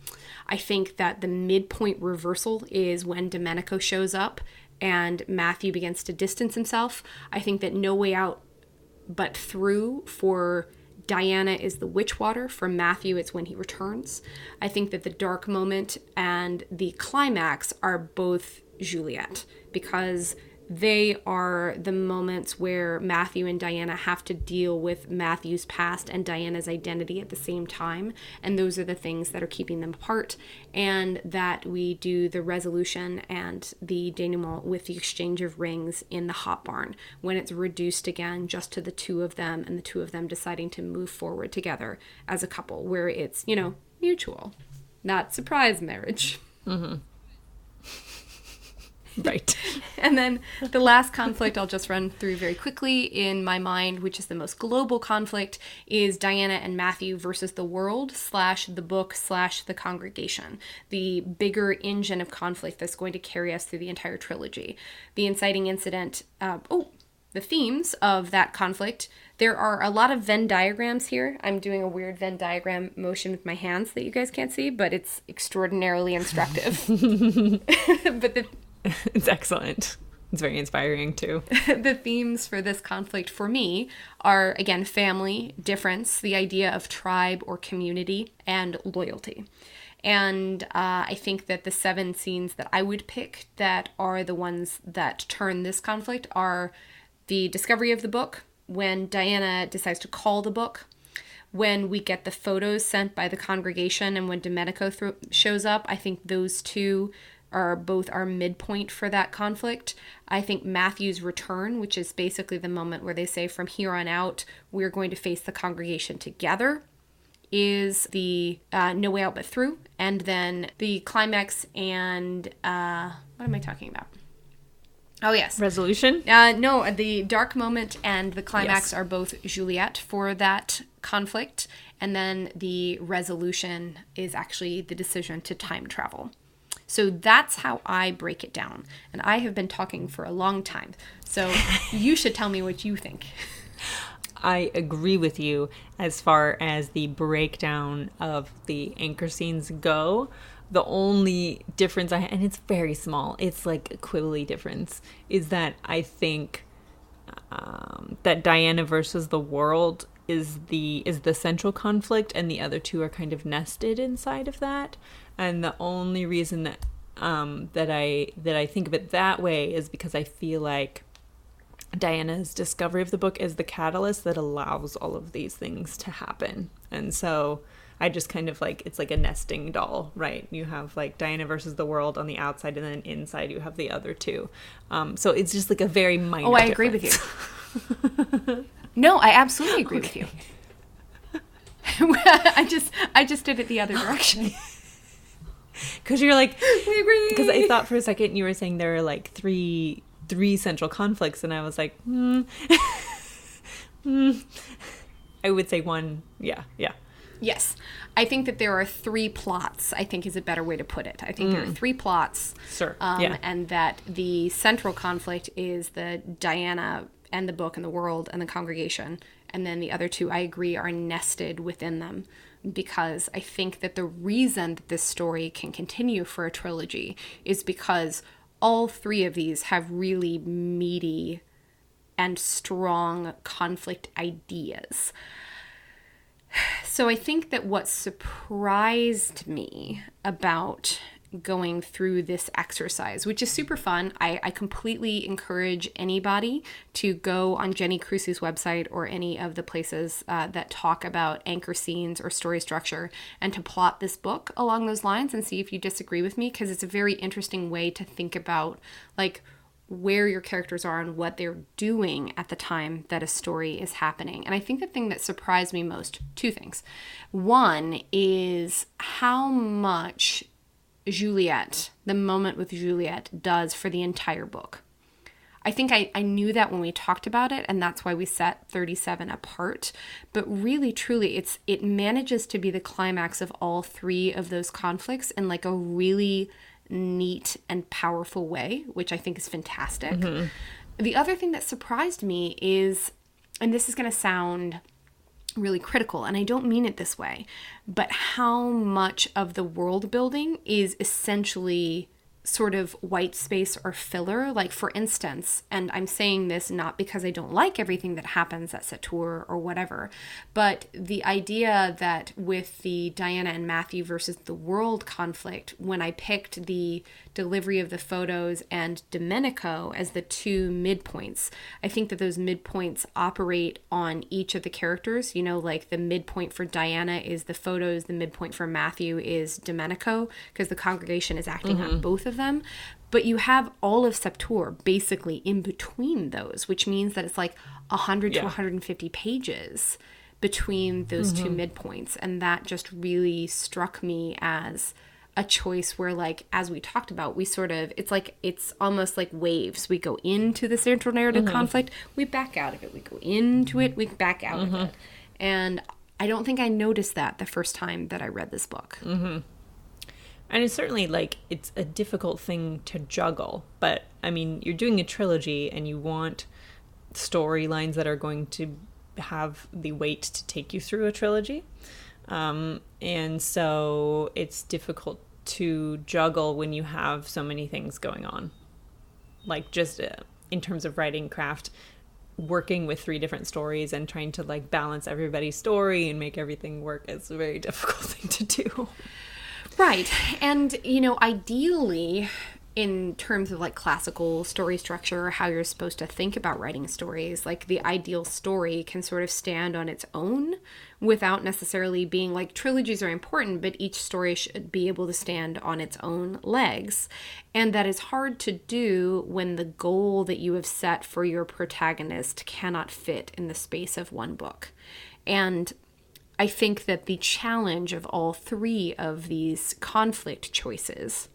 I think that the midpoint reversal is when Domenico shows up and Matthew begins to distance himself. I think that no way out but through for Diana is the witch water. For Matthew, it's when he returns. I think that the dark moment and the climax are both Juliet, because they are the moments where Matthew and Diana have to deal with Matthew's past and Diana's identity at the same time. And those are the things that are keeping them apart. And that we do the resolution and the denouement with the exchange of rings in the hot barn, when it's reduced again just to the two of them, and the two of them deciding to move forward together as a couple, where it's, you know, mutual, not surprise marriage. Mm-hmm. Right. And then the last conflict I'll just run through very quickly in my mind, which is the most global conflict, is Diana and Matthew versus the world / the book / the congregation. The bigger engine of conflict that's going to carry us through the entire trilogy. The inciting incident, the themes of that conflict. There are a lot of Venn diagrams here. I'm doing a weird Venn diagram motion with my hands that you guys can't see, but it's extraordinarily instructive. But it's excellent. It's very inspiring too. The themes for this conflict for me are, again, family, difference, the idea of tribe or community, and loyalty. And I think that the 7 scenes that I would pick that are the ones that turn this conflict are the discovery of the book, when Diana decides to call the book, when we get the photos sent by the congregation, and when Domenico shows up. I think those two are both our midpoint for that conflict. I think Matthew's return, which is basically the moment where they say from here on out, we're going to face the congregation together, is the no way out but through. And then the climax and, what am I talking about? Oh, yes. Resolution? No, the dark moment and the climax Yes. are both Juliet for that conflict. And then the resolution is actually the decision to time travel. So that's how I break it down. And I have been talking for a long time. So you should tell me what you think. I agree with you as far as the breakdown of the anchor scenes go. The only difference and it's very small, it's like a quibbly difference, is that I think that Diana versus the world is the central conflict, and the other two are kind of nested inside of that. And the only reason that I think of it that way is because I feel like Diana's discovery of the book is the catalyst that allows all of these things to happen. And so I just kind of like, it's like a nesting doll, right? You have like Diana versus the world on the outside, and then inside you have the other two. So it's just like a very minor I difference. agree with you. No, I absolutely agree with you. I just did it the other direction. Because you're like, we agree. Because I thought for a second you were saying there are like three central conflicts, and I was like, I would say one. Yeah. Yes. I think that there are 3 plots, I think is a better way to put it. I think there are 3 plots. Sure. Yeah. And that the central conflict is the Diana and the book and the world and the congregation. And then the other 2, I agree, are nested within them. Because I think that the reason that this story can continue for a trilogy is because all 3 of these have really meaty and strong conflict ideas. So I think that what surprised me about going through this exercise, which is super fun, I completely encourage anybody to go on Jenny Crusoe's website or any of the places that talk about anchor scenes or story structure, and to plot this book along those lines and see if you disagree with me, because it's a very interesting way to think about like where your characters are and what they're doing at the time that a story is happening. And I think the thing that surprised me most, 2 things. One is how much Juliet, the moment with Juliet, does for the entire book. I think I knew that when we talked about it, and that's why we set 37 apart. But really, truly, it manages to be the climax of all 3 of those conflicts in like a really neat and powerful way, which I think is fantastic. Mm-hmm. The other thing that surprised me is, and this is going to sound really critical, and I don't mean it this way, but how much of the world building is essentially sort of white space or filler. Like, for instance, and I'm saying this not because I don't like everything that happens at Sator or whatever, but the idea that with the Diana and Matthew versus the world conflict, when I picked the delivery of the photos and Domenico as the two midpoints, I think that those midpoints operate on each of the characters. You know, like the midpoint for Diana is the photos, the midpoint for Matthew is Domenico, because the congregation is acting on both of them. But you have all of Sator basically in between those, which means that it's like 100 to 150 pages between those two midpoints. And that just really struck me as a choice where, like, as we talked about, we sort of, it's almost like waves. We go into the central narrative conflict, we back out of it. We go into it, we back out of it. And I don't think I noticed that the first time that I read this book. And it's certainly, like, it's a difficult thing to juggle. But, I mean, you're doing a trilogy and you want storylines that are going to have the weight to take you through a trilogy. And so it's difficult to juggle when you have so many things going on. Like, just in terms of writing craft, working with 3 different stories and trying to, like, balance everybody's story and make everything work is a very difficult thing to do. Right. And, you know, ideally, in terms of like classical story structure, how you're supposed to think about writing stories, like the ideal story can sort of stand on its own without necessarily being like, trilogies are important, but each story should be able to stand on its own legs. And that is hard to do when the goal that you have set for your protagonist cannot fit in the space of one book. And I think that the challenge of all 3 of these conflict choices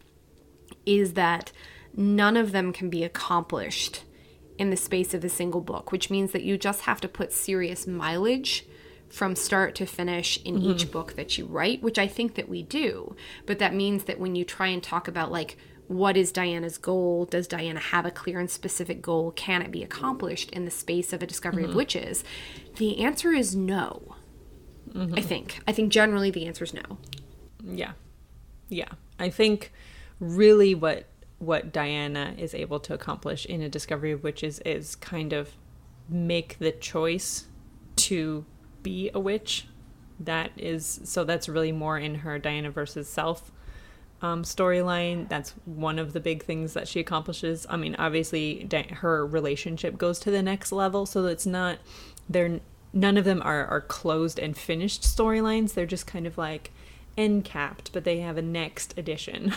is that none of them can be accomplished in the space of a single book, which means that you just have to put serious mileage from start to finish in each book that you write, which I think that we do. But that means that when you try and talk about, like, what is Diana's goal? Does Diana have a clear and specific goal? Can it be accomplished in the space of a Discovery of Witches? The answer is no. I think generally the answer is no. Yeah. I think really what Diana is able to accomplish in A Discovery of Witches is kind of make the choice to be a witch. That's really more in her Diana versus self storyline. That's one of the big things that she accomplishes. I mean, obviously her relationship goes to the next level, so it's not, none of them are closed and finished storylines. They're just kind of like end capped, but they have a next edition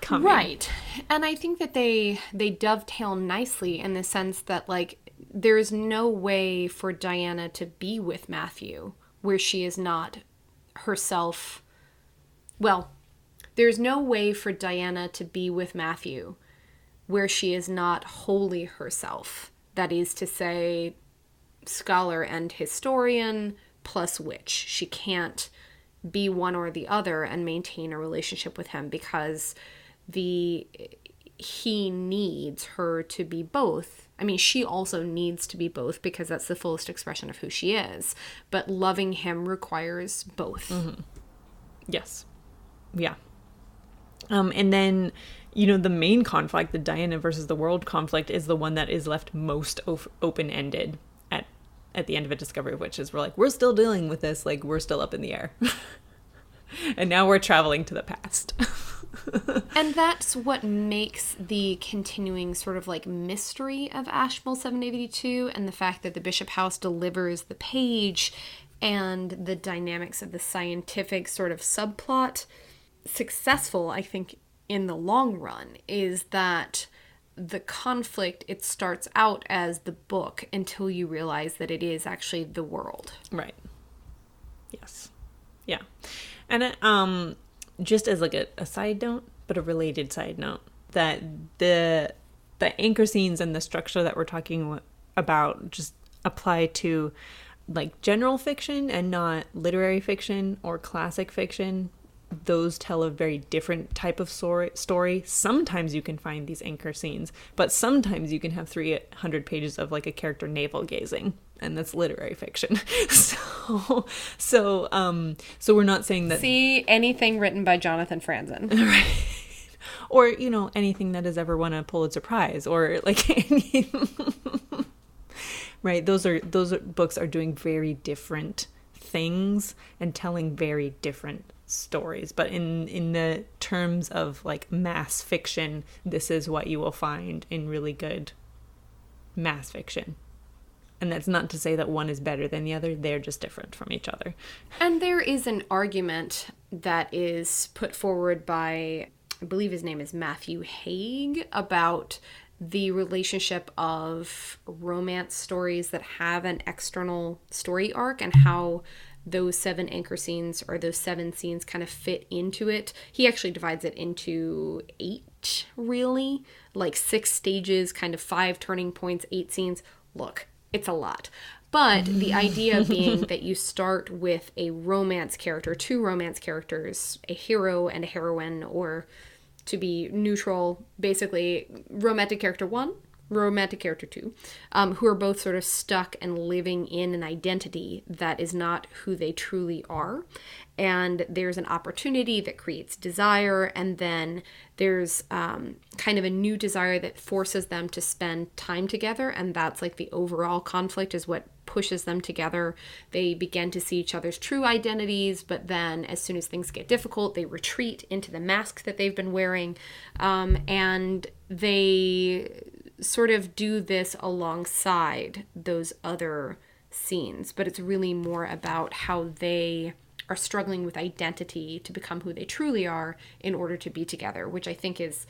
coming. Right. And I think that they dovetail nicely in the sense that, like, there's no way for Diana to be with Matthew where she is not herself. Well, there's no way for Diana to be with Matthew where she is not wholly herself. That is to say, scholar and historian plus witch. She can't be one or the other and maintain a relationship with him, because he needs her to be both. I mean, she also needs to be both, because that's the fullest expression of who she is. But loving him requires both. Yes. Yeah. And then, you know, the main conflict, the Diana versus the world conflict, is the one that is left most open-ended at the end of A Discovery of Witches. We're like, we're still dealing with this, like, we're still up in the air. And now we're traveling to the past. And that's what makes the continuing sort of like mystery of Ashmole 782, and the fact that the Bishop House delivers the page and the dynamics of the scientific sort of subplot successful, I think, in the long run, is that the conflict, it starts out as the book until you realize that it is actually the world. Right. Yes. Yeah. And just as like a side note, but a related side note, that the anchor scenes and the structure that we're talking about just apply to like general fiction and not literary fiction or classic fiction. Those tell a very different type of story. Sometimes you can find these anchor scenes, but sometimes you can have 300 pages of like a character navel gazing, and that's literary fiction. So we're not saying that. See anything written by Jonathan Franzen. Right. Or, anything that has ever won a Pulitzer Prize, or like any... Right, those books are doing very different things and telling very different stories. But in the terms of like mass fiction, this is what you will find in really good mass fiction. And that's not to say that one is better than the other. They're just different from each other. And there is an argument that is put forward by, I believe his name is Matthew Haig, about the relationship of romance stories that have an external story arc and how those 7 anchor scenes, or those 7 scenes, kind of fit into it. He actually divides it into 8, really. Like 6 stages, kind of 5 turning points, 8 scenes. Look, it's a lot. But the idea being that you start with a romance character, 2 romance characters, a hero and a heroine, or to be neutral, basically romantic character 1, romantic character 2, who are both sort of stuck and living in an identity that is not who they truly are. And there's an opportunity that creates desire, and then there's kind of a new desire that forces them to spend time together, and that's like the overall conflict is what pushes them together. They begin to see each other's true identities, but then as soon as things get difficult, they retreat into the mask that they've been wearing, and they sort of do this alongside those other scenes. But it's really more about how they are struggling with identity to become who they truly are in order to be together, which I think is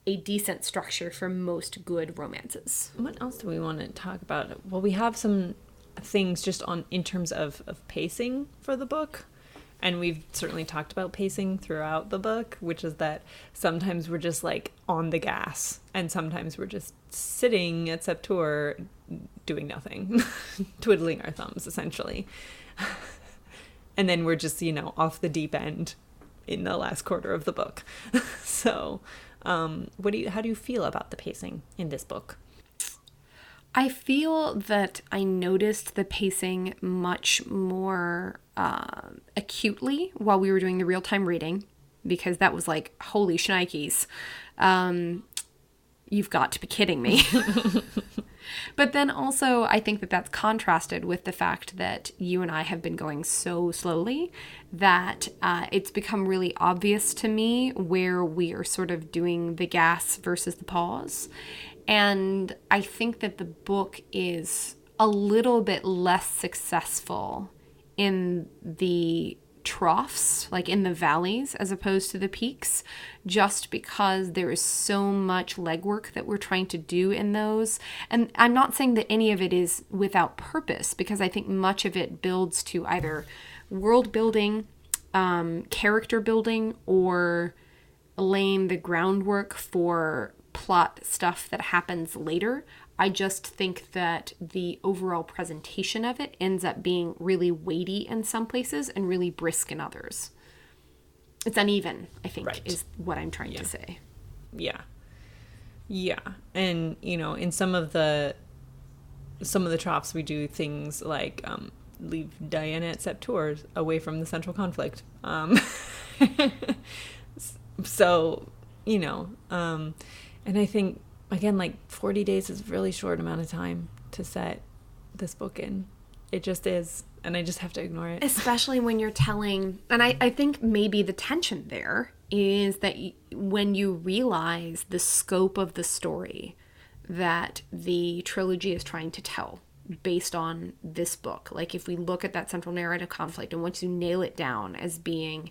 a decent structure for most good romances. What else do we want to talk about? Well, we have some things just in terms of pacing for the book. And we've certainly talked about pacing throughout the book, which is that sometimes we're just like on the gas, and sometimes we're just sitting at Septour doing nothing, twiddling our thumbs, essentially. And then we're just, off the deep end in the last quarter of the book. So, how do you feel about the pacing in this book? I feel that I noticed the pacing much more acutely while we were doing the real-time reading, because that was like, holy shnikes. You've got to be kidding me. But then also, I think that that's contrasted with the fact that you and I have been going so slowly that it's become really obvious to me where we are sort of doing the gas versus the pause. And I think that the book is a little bit less successful in the troughs, like in the valleys, as opposed to the peaks, just because there is so much legwork that we're trying to do in those. And I'm not saying that any of it is without purpose, because I think much of it builds to either world building, character building, or laying the groundwork for plot stuff that happens later. I just think that the overall presentation of it ends up being really weighty in some places and really brisk in others. It's uneven, I think, right, is what I'm trying to say. Yeah. Yeah. And, in some of the troughs, we do things like leave Diana at Septour away from the central conflict. So, and I think, again, like 40 days is a really short amount of time to set this book in. It just is. And I just have to ignore it. Especially when you're telling, and I think maybe the tension there is that when you realize the scope of the story that the trilogy is trying to tell based on this book, like if we look at that central narrative conflict and once you nail it down as being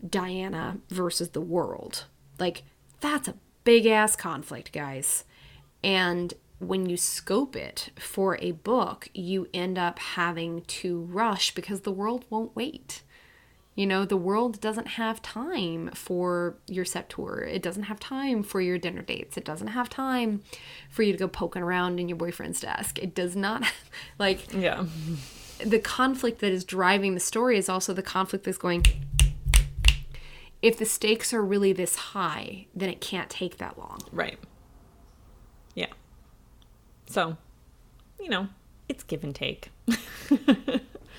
Diana versus the world, like that's a big ass conflict, guys. And when you scope it for a book, you end up having to rush because the world won't wait. The world doesn't have time for your Septour. It doesn't have time for your dinner dates. It doesn't have time for you to go poking around in your boyfriend's desk. It does not, yeah. The conflict that is driving the story is also the conflict that's going, if the stakes are really this high, then it can't take that long. Right. Yeah. So, it's give and take.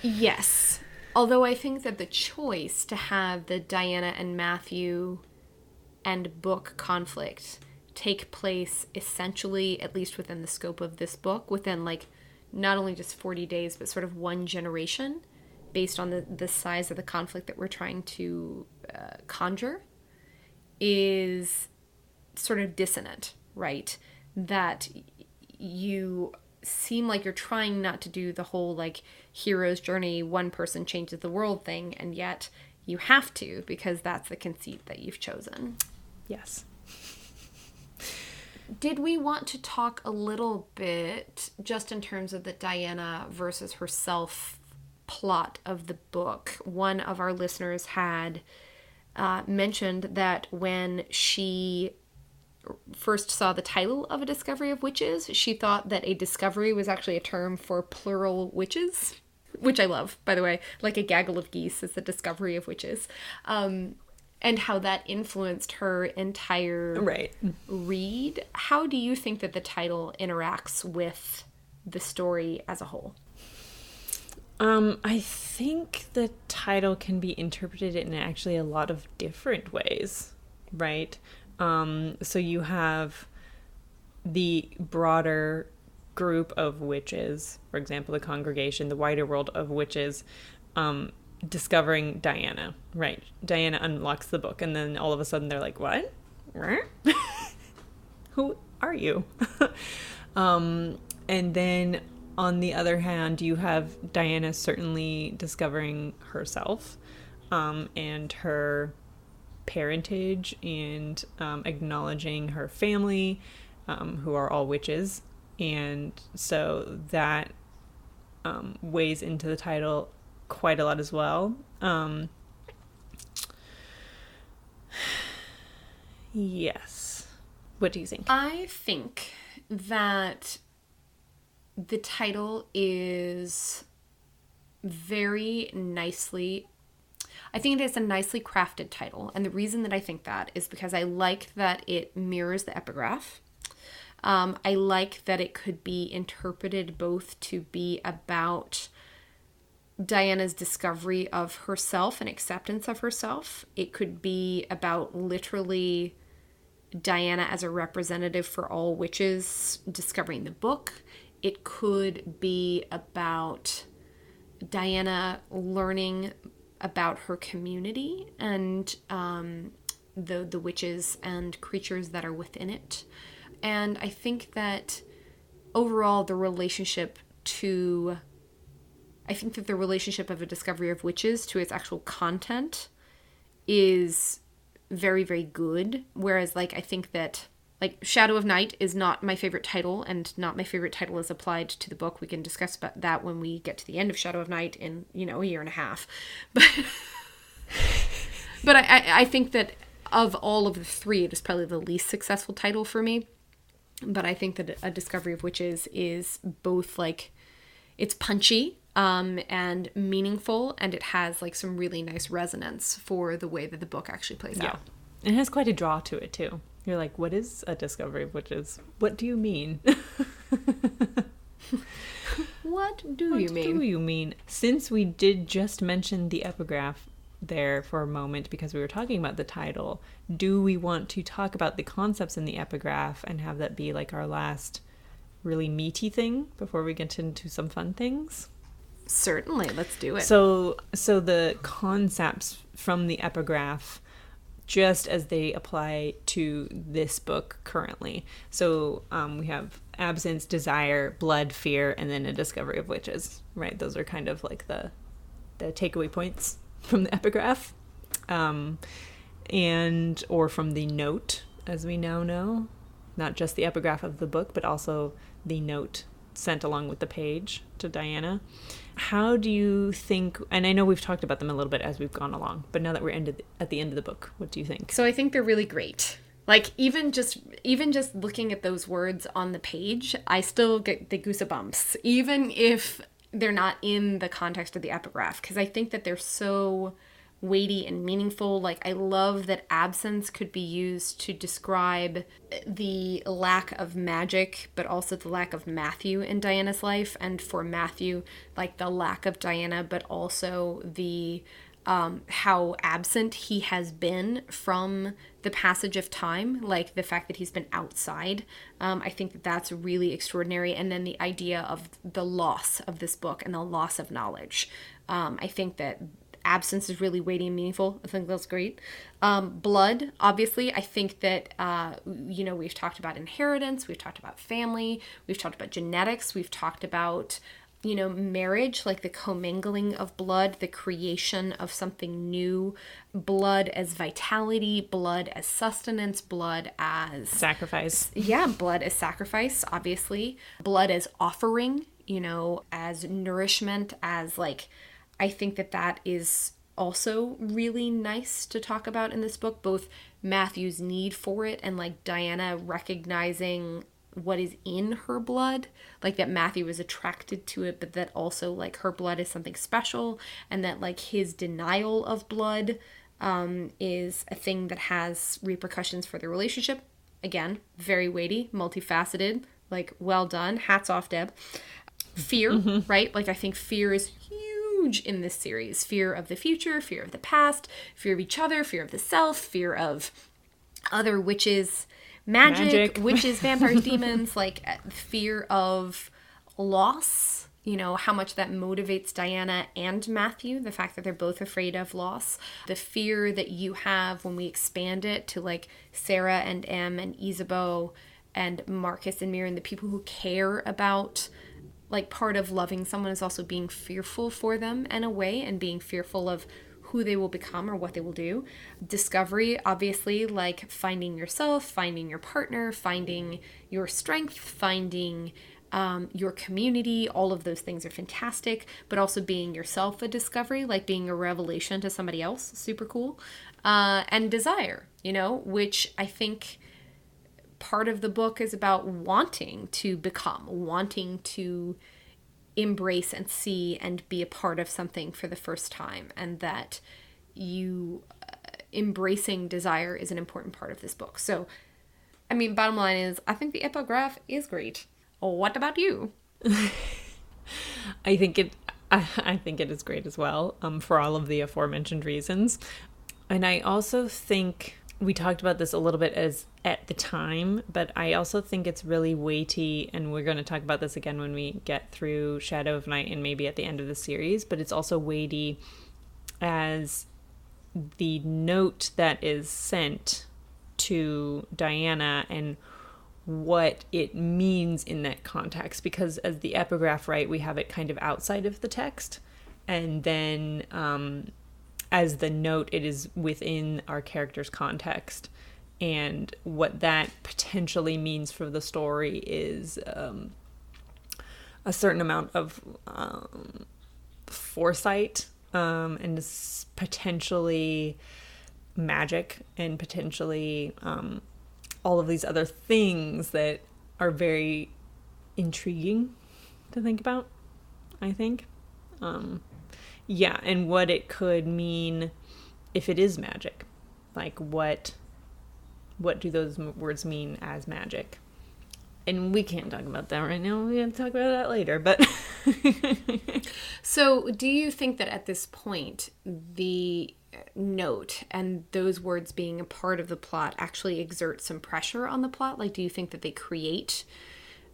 Yes. Although I think that the choice to have the Diana and Matthew and book conflict take place essentially, at least within the scope of this book, within like not only just 40 days, but sort of one generation based on the size of the conflict that we're trying to conjure, is sort of dissonant, right? That you seem like you're trying not to do the whole like hero's journey, one person changes the world thing, and yet you have to, because that's the conceit that you've chosen. Yes. Did we want to talk a little bit just in terms of the Diana versus herself plot of the book? One of our listeners had mentioned that when she first saw the title of A Discovery of Witches, she thought that a discovery was actually a term for plural witches, which I love, by the way. Like a gaggle of geese is the discovery of witches. And how that influenced her entire read. How do you think that the title interacts with the story as a whole? I think the title can be interpreted in actually a lot of different ways, right? So you have the broader group of witches, for example, the congregation, the wider world of witches, discovering Diana, right? Diana unlocks the book, and then all of a sudden they're like, what? Who are you? And then on the other hand, you have Diana certainly discovering herself, and her parentage, and acknowledging her family, who are all witches. And so that weighs into the title quite a lot as well. Yes. What do you think? I think that the title is very nicely... I think it is a nicely crafted title. And the reason that I think that is because I like that it mirrors the epigraph. I like that it could be interpreted both to be about Diana's discovery of herself and acceptance of herself. It could be about literally Diana as a representative for all witches discovering the book. It could be about Diana learning about her community and the witches and creatures that are within it. And I think that overall the relationship of A Discovery of Witches to its actual content is very, very good. Whereas, like, I think that, like, Shadow of Night is not my favorite title, and not my favorite title is applied to the book. We can discuss about that when we get to the end of Shadow of Night in, a year and a half. But I think that of all of the three, it is probably the least successful title for me. But I think that A Discovery of Witches is both, like, it's punchy and meaningful, and it has, like, some really nice resonance for the way that the book actually plays out. It has quite a draw to it, too. You're like, what is A Discovery of Witches? What do you mean? What do you mean? Since we did just mention the epigraph there for a moment because we were talking about the title, do we want to talk about the concepts in the epigraph and have that be like our last really meaty thing before we get into some fun things? Certainly, let's do it. So the concepts from the epigraph, just as they apply to this book currently. So we have absence, desire, blood, fear, and then A Discovery of Witches, right? Those are kind of like the takeaway points from the epigraph, or from the note, as we now know. Not just the epigraph of the book, but also the note sent along with the page to Diana. How do you think, and I know we've talked about them a little bit as we've gone along, but now that we're at the end of the book, what do you think? So I think they're really great. Like, even just looking at those words on the page, I still get the goosebumps, even if they're not in the context of the epigraph, because I think that they're so weighty and meaningful. Like, I love that absence could be used to describe the lack of magic, but also the lack of Matthew in Diana's life. And for Matthew, like, the lack of Diana, but also the how absent he has been from the passage of time, like the fact that he's been outside. I think that that's really extraordinary. And then the idea of the loss of this book and the loss of knowledge. I think that absence is really weighty and meaningful. I think that's great. Blood, obviously, I think that, we've talked about inheritance, we've talked about family, we've talked about genetics, we've talked about, marriage, like the commingling of blood, the creation of something new, blood as vitality, blood as sustenance, blood as sacrifice. Yeah, blood as sacrifice, obviously. Blood as offering, as nourishment, as I think that is also really nice to talk about in this book, both Matthew's need for it and Diana recognizing what is in her blood, that Matthew is attracted to it, but that also her blood is something special, and that his denial of blood is a thing that has repercussions for the relationship. Again, very weighty, multifaceted, well done, hats off, Deb. Fear, right? I think fear is huge in this series. Fear of the future, fear of the past, fear of each other, fear of the self, fear of other witches, magic. Witches, vampires, demons, fear of loss, how much that motivates Diana and Matthew, the fact that they're both afraid of loss, the fear that you have when we expand it to Sarah and Em and Isabeau and Marcus and Miriam, the people who care about part of loving someone is also being fearful for them in a way, and being fearful of who they will become or what they will do. Discovery, obviously, finding yourself, finding your partner, finding your strength, finding your community. All of those things are fantastic, but also being yourself a discovery, being a revelation to somebody else, super cool. And desire, which I think part of the book is about wanting to become, wanting to embrace and see and be a part of something for the first time, and that you embracing desire is an important part of this book. So, bottom line is, I think the epigraph is great. What about you? I think it is great as well, for all of the aforementioned reasons. And I also think we talked about this a little bit as at the time, but I also think it's really weighty, and we're going to talk about this again when we get through Shadow of Night and maybe at the end of the series, but it's also weighty as the note that is sent to Diana and what it means in that context, because as the epigraph, right, we have it kind of outside of the text, and then as the note, it is within our character's context, and what that potentially means for the story is a certain amount of foresight, and is potentially magic, and potentially all of these other things that are very intriguing to think about, I think. Yeah, and what it could mean if it is magic. What do those words mean as magic? And we can't talk about that right now. We're going to talk about that later, but... So, do you think that at this point, the note and those words being a part of the plot actually exert some pressure on the plot? Do you think that they create,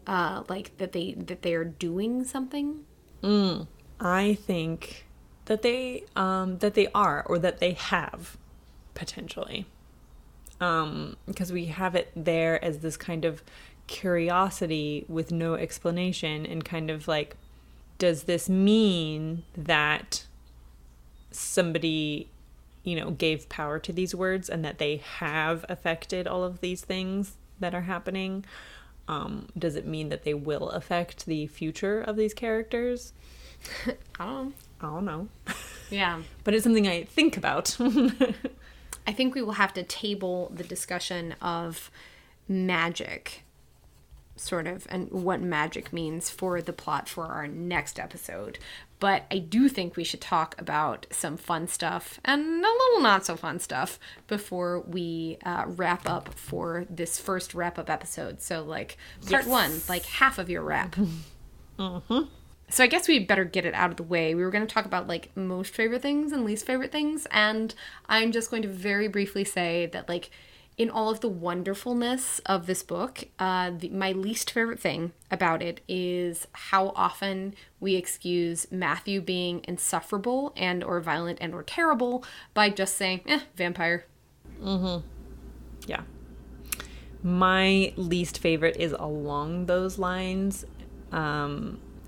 that they are doing something? I think that they are, or that they have, potentially, because we have it there as this kind of curiosity with no explanation, and kind of does this mean that somebody gave power to these words, and that they have affected all of these things that are happening? Does it mean that they will affect the future of these characters? I don't know. Yeah. But it's something I think about. I think we will have to table the discussion of magic, sort of, and what magic means for the plot for our next episode. But I do think we should talk about some fun stuff and a little not so fun stuff before we wrap up for this first wrap-up episode. So, part one, half of your wrap. Mm-hmm. So I guess we better get it out of the way. We were going to talk about like most favorite things and least favorite things. And I'm just going to very briefly say that like in all of the wonderfulness of this book, my least favorite thing about it is how often we excuse Matthew being insufferable and or violent and or terrible by just saying, vampire. Mm-hmm. Yeah. My least favorite is along those lines.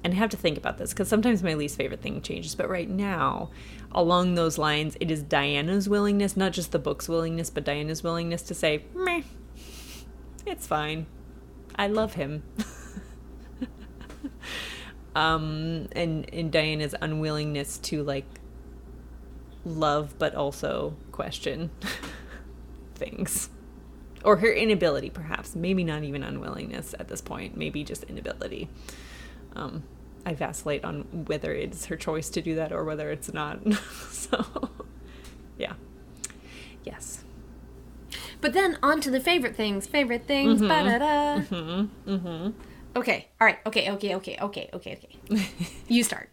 And I have to think about this because sometimes my least favorite thing changes. But right now, along those lines, it is Diana's willingness, not just the book's willingness, but Diana's willingness to say, meh, it's fine. I love him. And Diana's unwillingness to, like, love but also question things. Or her inability, perhaps. Maybe not even unwillingness at this point. Maybe just inability. I vacillate on whether it's her choice to do that or whether it's not. So, yeah. Yes. But then on to the favorite things. Mm-hmm. Ba-da-da. Mm-hmm. Mm-hmm. Okay. All right. Okay. You start.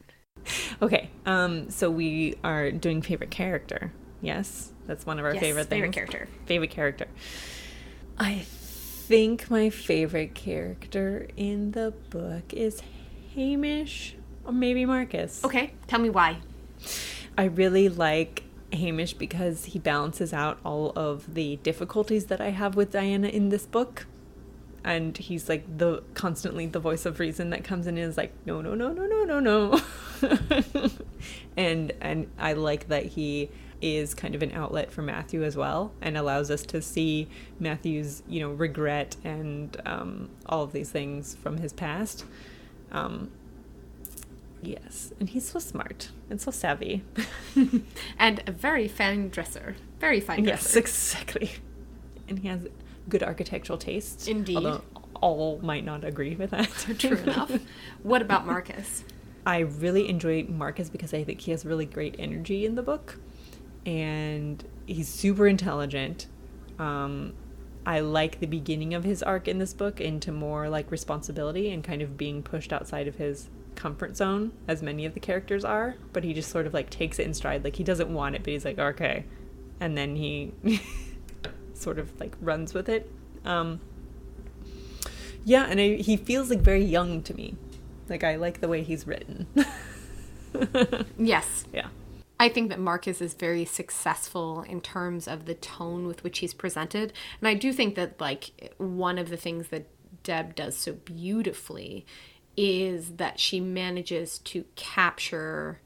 Okay. So we are doing favorite character. Yes? That's one of our favorite things. Favorite character. I think my favorite character in the book is Hamish or maybe Marcus. Okay, tell me why. I really like Hamish because he balances out all of the difficulties that I have with Diana in this book. And he's like constantly the voice of reason that comes in and is like, no. And I like that he is kind of an outlet for Matthew as well and allows us to see Matthew's, regret and all of these things from his past. Yes, and he's so smart and so savvy. And a very fine dresser. Very fine dresser. Yes, exactly. And he has good architectural taste. Indeed. Although all might not agree with that. True enough. What about Marcus? I really enjoy Marcus because I think he has really great energy in the book. And he's super intelligent. I like the beginning of his arc in this book into more like responsibility and kind of being pushed outside of his comfort zone, as many of the characters are, but he just sort of like takes it in stride. Like he doesn't want it, but he's like, okay. And then he sort of like runs with it. Yeah, and he feels like very young to me. Like I like the way he's written. Yes. Yeah. I think that Marcus is very successful in terms of the tone with which he's presented. And I do think that, like, one of the things that Deb does so beautifully is that she manages to capture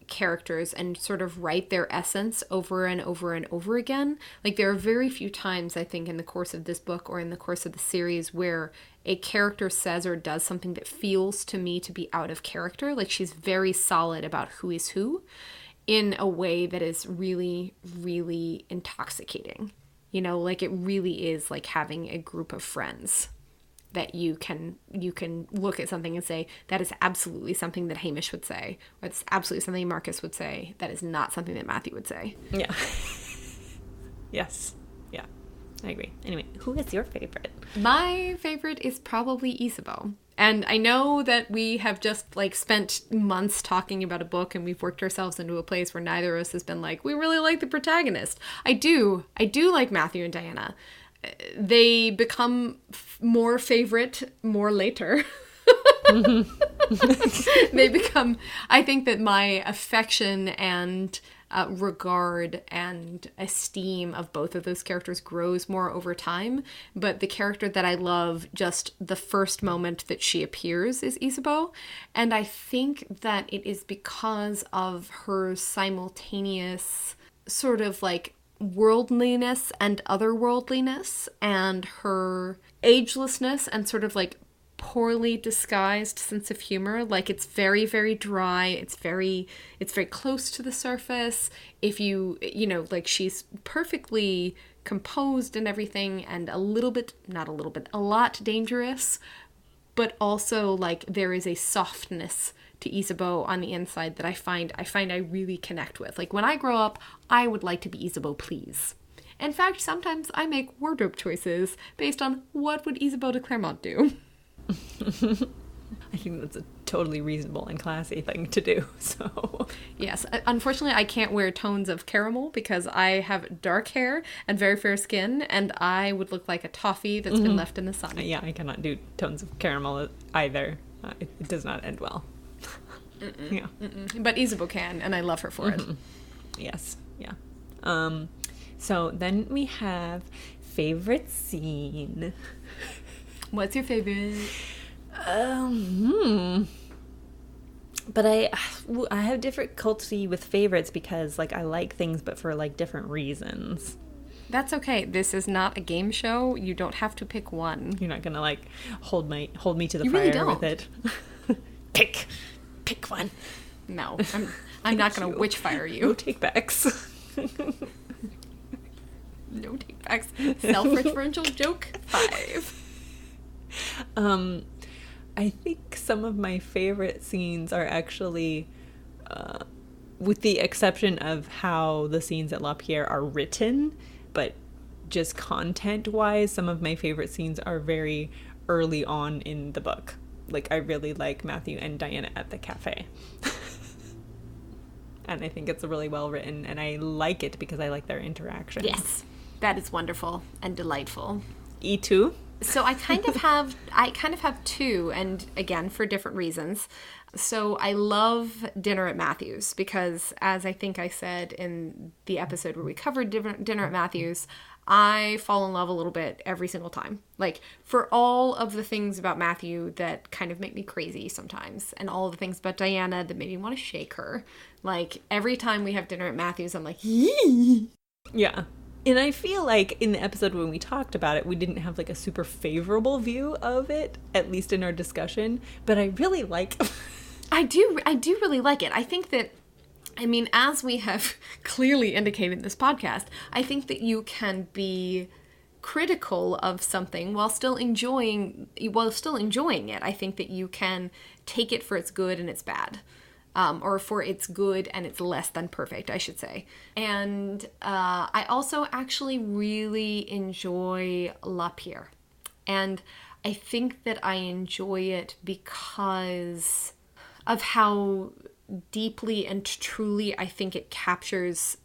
characters and sort of write their essence over and over and over again. Like, there are very few times, I think, in the course of this book or in the course of the series where a character says or does something that feels to me to be out of character. Like, she's very solid about who is who in a way that is really, really intoxicating. Like, it really is like having a group of friends that you can look at something and say, that is absolutely something that Hamish would say, or it's absolutely something Marcus would say. That is not something that Matthew would say. Yeah. Yes. Yeah. I agree. Anyway, who is your favorite? My favorite is probably Isabeau. And I know that we have just like spent months talking about a book and we've worked ourselves into a place where neither of us has been like, we really like the protagonist. I do like Matthew and Diana. They become more favorite more later. They become, I think that my affection and regard and esteem of both of those characters grows more over time. But the character that I love just the first moment that she appears is Isabeau. And I think that it is because of her simultaneous sort of like worldliness and otherworldliness and her agelessness and sort of like poorly disguised sense of humor. Like, it's very, very dry. It's very close to the surface. If like, she's perfectly composed and everything and a lot dangerous, but also like there is a softness to Isabeau on the inside that I find I really connect with. Like, when I grow up, I would like to be Isabeau, please. In fact, sometimes I make wardrobe choices based on what would Isabeau de Clermont do. I think that's a totally reasonable and classy thing to do. So yes, unfortunately I can't wear tones of caramel because I have dark hair and very fair skin, and I would look like a toffee that's been left in the sun. Yeah, I cannot do tones of caramel either. It does not end well. Yeah. But Isabeau can, and I love her for it. Yes. Yeah. So then we have favorite scene. What's your favorite? But I have difficulty with favorites because like I like things, but for like different reasons. That's okay. This is not a game show. You don't have to pick one. You're not gonna like hold me to the You fire really don't. with it. Pick one. No, I'm not gonna witch fire you. No take-backs. No take-backs. Self-referential joke 5. I think some of my favorite scenes are actually, with the exception of how the scenes at La Pierre are written, but just content-wise, some of my favorite scenes are very early on in the book. Like, I really like Matthew and Diana at the cafe. And I think it's really well written, and I like it because I like their interaction. Yes, that is wonderful and delightful. E2? So I kind of have two, and again, for different reasons. So I love Dinner at Matthew's because, as I think I said in the episode where we covered Dinner at Matthew's, I fall in love a little bit every single time. Like, for all of the things about Matthew that kind of make me crazy sometimes, and all of the things about Diana that made me want to shake her, like, every time we have Dinner at Matthew's, I'm like, yee! Yeah. And I feel like in the episode when we talked about it, we didn't have like a super favorable view of it, at least in our discussion, but I really like I do really like it. I think that, I mean, as we have clearly indicated in this podcast, I think that you can be critical of something while still enjoying it. I think that you can take it for its good and its bad. Or for its good and it's less than perfect, I should say. And I also actually really enjoy La Pierre. And I think that I enjoy it because of how deeply and truly I think it captures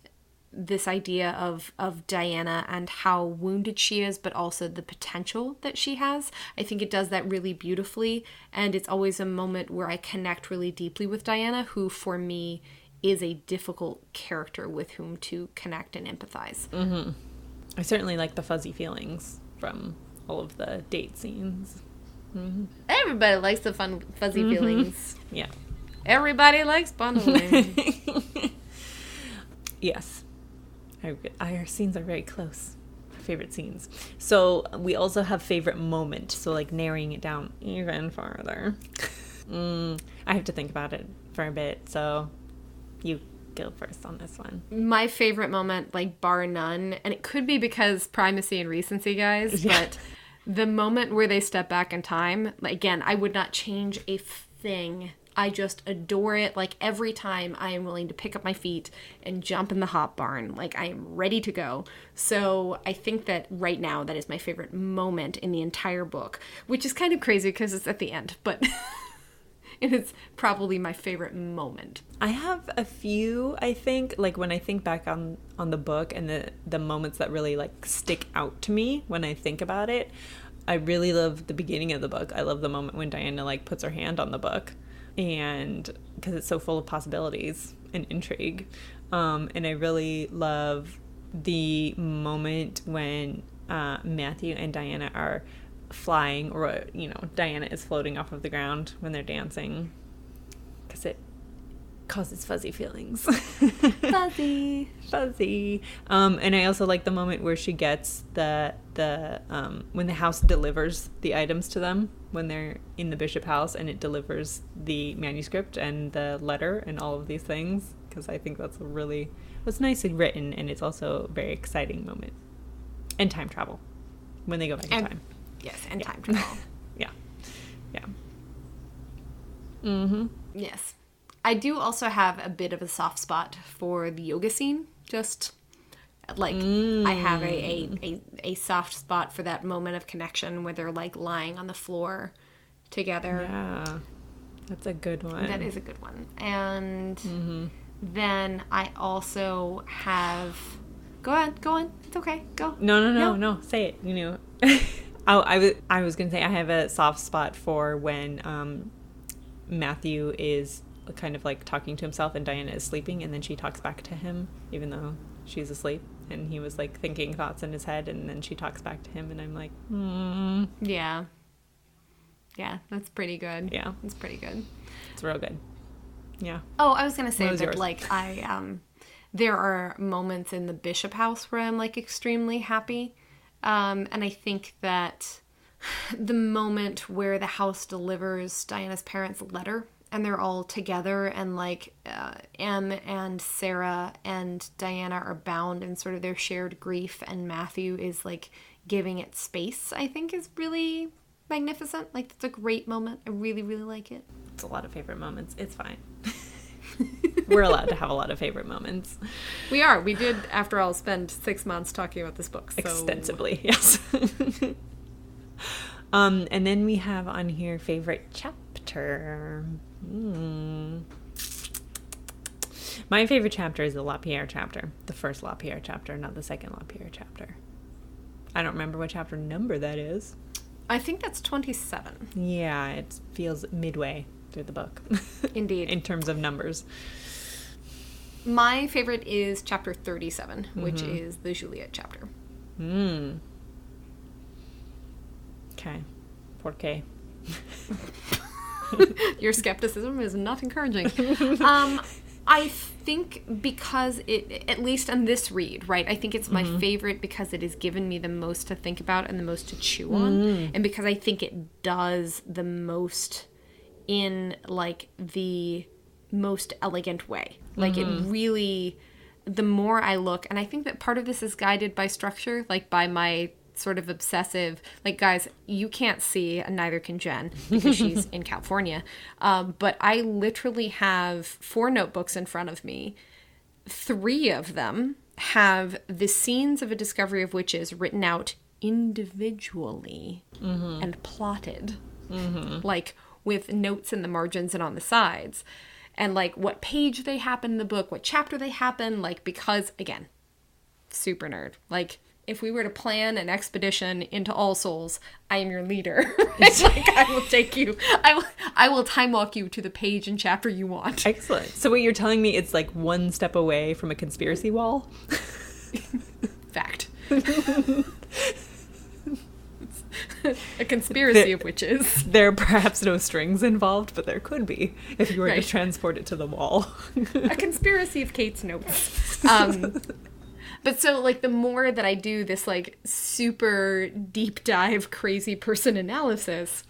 this idea of Diana and how wounded she is, but also the potential that she has. I think it does that really beautifully, and it's always a moment where I connect really deeply with Diana, who for me is a difficult character with whom to connect and empathize. Mm-hmm. I certainly like the fuzzy feelings from all of the date scenes. Mm-hmm. Everybody likes the fun fuzzy feelings. Yeah. Everybody likes bundling. Yes. Our scenes are very close. Favorite scenes. So we also have favorite moment. So like narrowing it down even farther. I have to think about it for a bit. So you go first on this one. My favorite moment, like bar none, and it could be because primacy and recency, guys, but the moment where they step back in time, again, I would not change a thing. I just adore it. Like, every time I am willing to pick up my feet and jump in the hop barn. Like, I am ready to go. So I think that right now that is my favorite moment in the entire book, which is kind of crazy because it's at the end, but it is probably my favorite moment. I have a few, I think, like when I think back on the book and the moments that really like stick out to me when I think about it. I really love the beginning of the book. I love the moment when Diana like puts her hand on the book. And because it's so full of possibilities and intrigue. And I really love the moment when Matthew and Diana are flying, or, you know, Diana is floating off of the ground when they're dancing, because it causes fuzzy feelings. Fuzzy. And I also like the moment where she gets the when the house delivers the items to them when they're in the Bishop house, and it delivers the manuscript and the letter and all of these things, because I think that's was nicely written, and it's also a very exciting moment. And time travel, when they go back in time. Yes, and time travel. Yeah. Mm-hmm. Yes. I do also have a bit of a soft spot for the yoga scene. Just like I have a soft spot for that moment of connection where they're like lying on the floor together. Yeah. That's a good one. That is a good one. And then I also have... Go on. It's okay. Go. No. Say it. You know. I was going to say I have a soft spot for when Matthew is kind of like talking to himself and Diana is sleeping, and then she talks back to him even though she's asleep, and he was like thinking thoughts in his head, and then she talks back to him, and I'm like, Yeah, that's pretty good. Yeah, it's pretty good. It's real good. Yeah. Oh, I was gonna say that yours? like there are moments in the Bishop house where I'm like extremely happy, and I think that the moment where the house delivers Diana's parents' letter and they're all together, and like Em and Sarah and Diana are bound in sort of their shared grief, and Matthew is like giving it space, I think is really magnificent. Like, it's a great moment. I really, really like it. It's a lot of favorite moments. It's fine. We're allowed to have a lot of favorite moments. We are. We did, after all, spend 6 months talking about this book. So. Extensively, yes. And then we have on here favorite chapter. My favorite chapter is the Lapierre chapter. The first Lapierre chapter, not the second Lapierre chapter. I don't remember what chapter number that is. I think that's 27. Yeah, it feels midway through the book. Indeed. In terms of numbers. My favorite is chapter 37, which is the Juliet chapter. Okay. 4K. Your skepticism is not encouraging. I think because it, at least on this read, right, I think it's my favorite because it has given me the most to think about and the most to chew on, and because I think it does the most in, like, the most elegant way. Like, it really, the more I look, and I think that part of this is guided by structure, like, by my sort of obsessive, like, guys, you can't see, and neither can Jen because she's in California, but I literally have 4 notebooks in front of me. 3 of them have the scenes of A Discovery of Witches written out individually and plotted, like with notes in the margins and on the sides, and like what page they happen in the book, what chapter they happen, like, because, again, super nerd, like, if we were to plan an expedition into All Souls, I am your leader. Like, I will take you. I will time walk you to the page and chapter you want. Excellent. So what you're telling me, it's like 1 step away from a conspiracy wall? Fact. A conspiracy of witches. There are perhaps no strings involved, but there could be if you were to transport it to the wall. A conspiracy of Cait's notes. But so, like, the more that I do this, like, super deep dive crazy person analysis,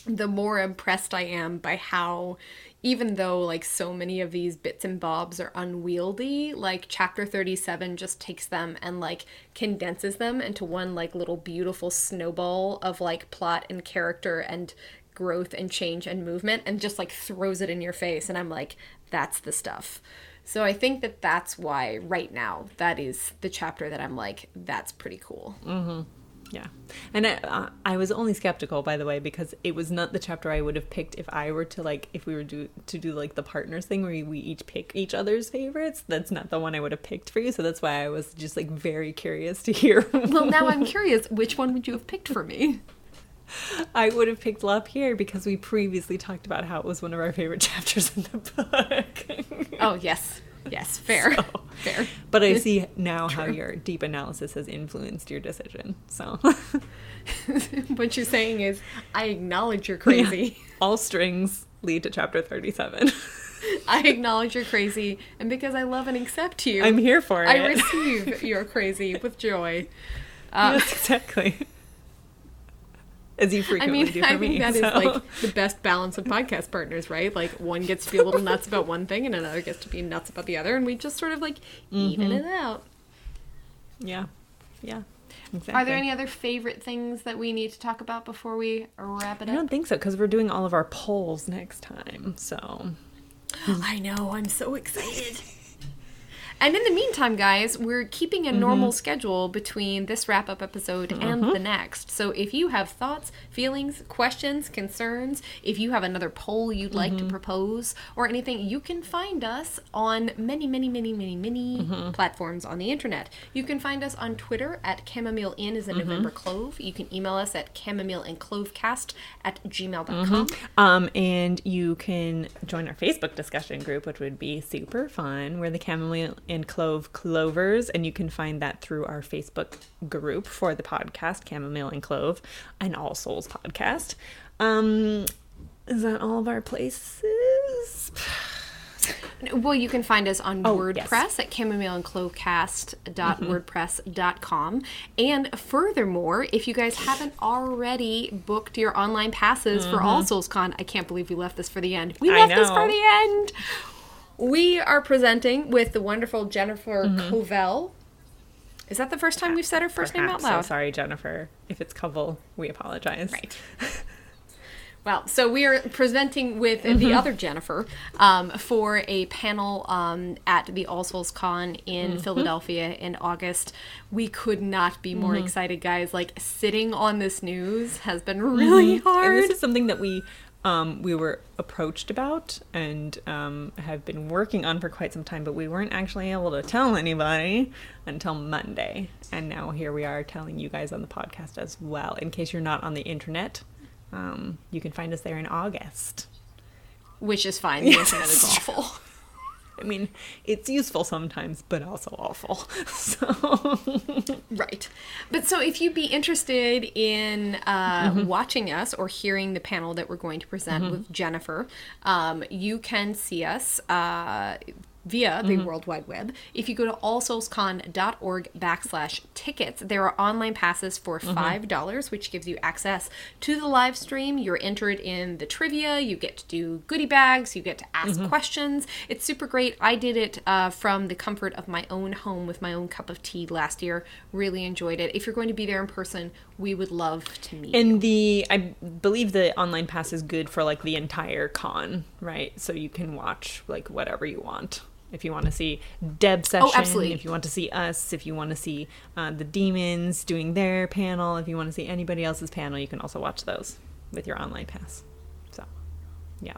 the more impressed I am by how, even though, like, so many of these bits and bobs are unwieldy, like, chapter 37 just takes them and, like, condenses them into one, like, little beautiful snowball of, like, plot and character and growth and change and movement, and just, like, throws it in your face. And I'm like, that's the stuff. So I think that that's why right now that is the chapter that I'm like, that's pretty cool. Yeah. And I was only skeptical, by the way, because it was not the chapter I would have picked if I were to, like, if we were to do like the partners thing where we each pick each other's favorites. That's not the one I would have picked for you. So that's why I was just, like, very curious to hear. Well, now I'm curious, which one would you have picked for me? I would have picked Lapierre because we previously talked about how it was one of our favorite chapters in the book. Oh, yes. Yes, fair. So, fair. But I see now how your deep analysis has influenced your decision. So what you're saying is, I acknowledge you're crazy. Yeah. All strings lead to chapter 37. I acknowledge you're crazy, and because I love and accept you, I'm here for it. I receive your crazy with joy. Yes, exactly. As you frequently do for me. I think that is, like, the best balance of podcast partners, right? Like, one gets to be a little nuts about one thing and another gets to be nuts about the other, and we just sort of, like, even it out. Yeah. Yeah. Exactly. Are there any other favorite things that we need to talk about before we wrap it up? I don't think so, because we're doing all of our polls next time, so. I know, I'm so excited. And in the meantime, guys, we're keeping a normal schedule between this wrap-up episode and the next. So if you have thoughts, feelings, questions, concerns, if you have another poll you'd like to propose or anything, you can find us on many platforms on the internet. You can find us on Twitter at Chamomile in as in November Clove. You can email us at chamomileandclovecast@gmail.com. And you can join our Facebook discussion group, which would be super fun. We're the Chamomile and Clove Clovers, and you can find that through our Facebook group for the podcast, Chamomile and Clove, an All Souls podcast. Is that all of our places? Well, you can find us on WordPress at chamomileandclovecast.wordpress.com. And furthermore, if you guys haven't already booked your online passes for All Souls Con, I can't believe we left this for the end. We left this for the end. We are presenting with the wonderful Jennifer Covell. Is that the first time we've said her first name out loud? So sorry, Jennifer. If it's Covell, we apologize. Right. Well, so we are presenting with the other Jennifer for a panel at the All Souls Con in Philadelphia in August. We could not be more excited, guys. Like, sitting on this news has been really hard. And this is something that we were approached about and have been working on for quite some time, but we weren't actually able to tell anybody until Monday. And now here we are telling you guys on the podcast as well, in case you're not on the internet. You can find us there in August. Which is fine. The internet is awful. I mean, it's useful sometimes, but also awful. So. Right. But so if you'd be interested in watching us or hearing the panel that we're going to present with Jennifer, you can see us via the World Wide Web. If you go to allsoulscon.org/tickets, there are online passes for $5, which gives you access to the live stream. You're entered in the trivia. You get to do goodie bags. You get to ask questions. It's super great. I did it from the comfort of my own home with my own cup of tea last year. Really enjoyed it. If you're going to be there in person, we would love to meet you. I believe the online pass is good for like the entire con, right? So you can watch like whatever you want. If you want to see Deb's session, absolutely. If you want to see us, if you want to see the demons doing their panel, if you want to see anybody else's panel, you can also watch those with your online pass. So, yeah.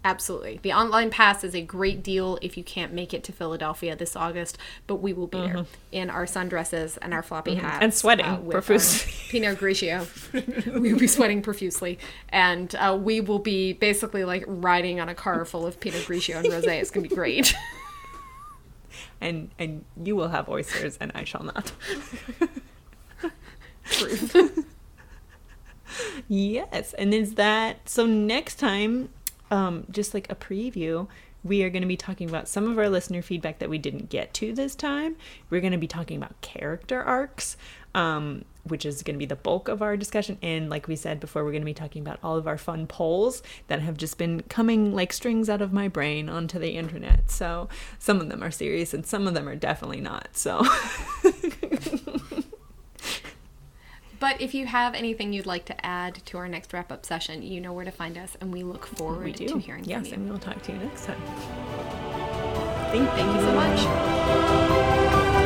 Absolutely. The online pass is a great deal if you can't make it to Philadelphia this August, but we will be there in our sundresses and our floppy hats. And sweating profusely. Pinot Grigio. We will be sweating profusely. And we will be basically like riding on a car full of Pinot Grigio and rosé. It's going to be great. And you will have oysters and I shall not. Truth. Yes. And is that, so next time, just like a preview, we are going to be talking about some of our listener feedback that we didn't get to this time. We're going to be talking about character arcs, which is going to be the bulk of our discussion. And like we said before, we're going to be talking about all of our fun polls that have just been coming like strings out of my brain onto the internet. So some of them are serious and some of them are definitely not. So But if you have anything you'd like to add to our next wrap-up session, you know where to find us, and we look forward to hearing from you. Yes, and we'll talk to you next time. Thank you so much.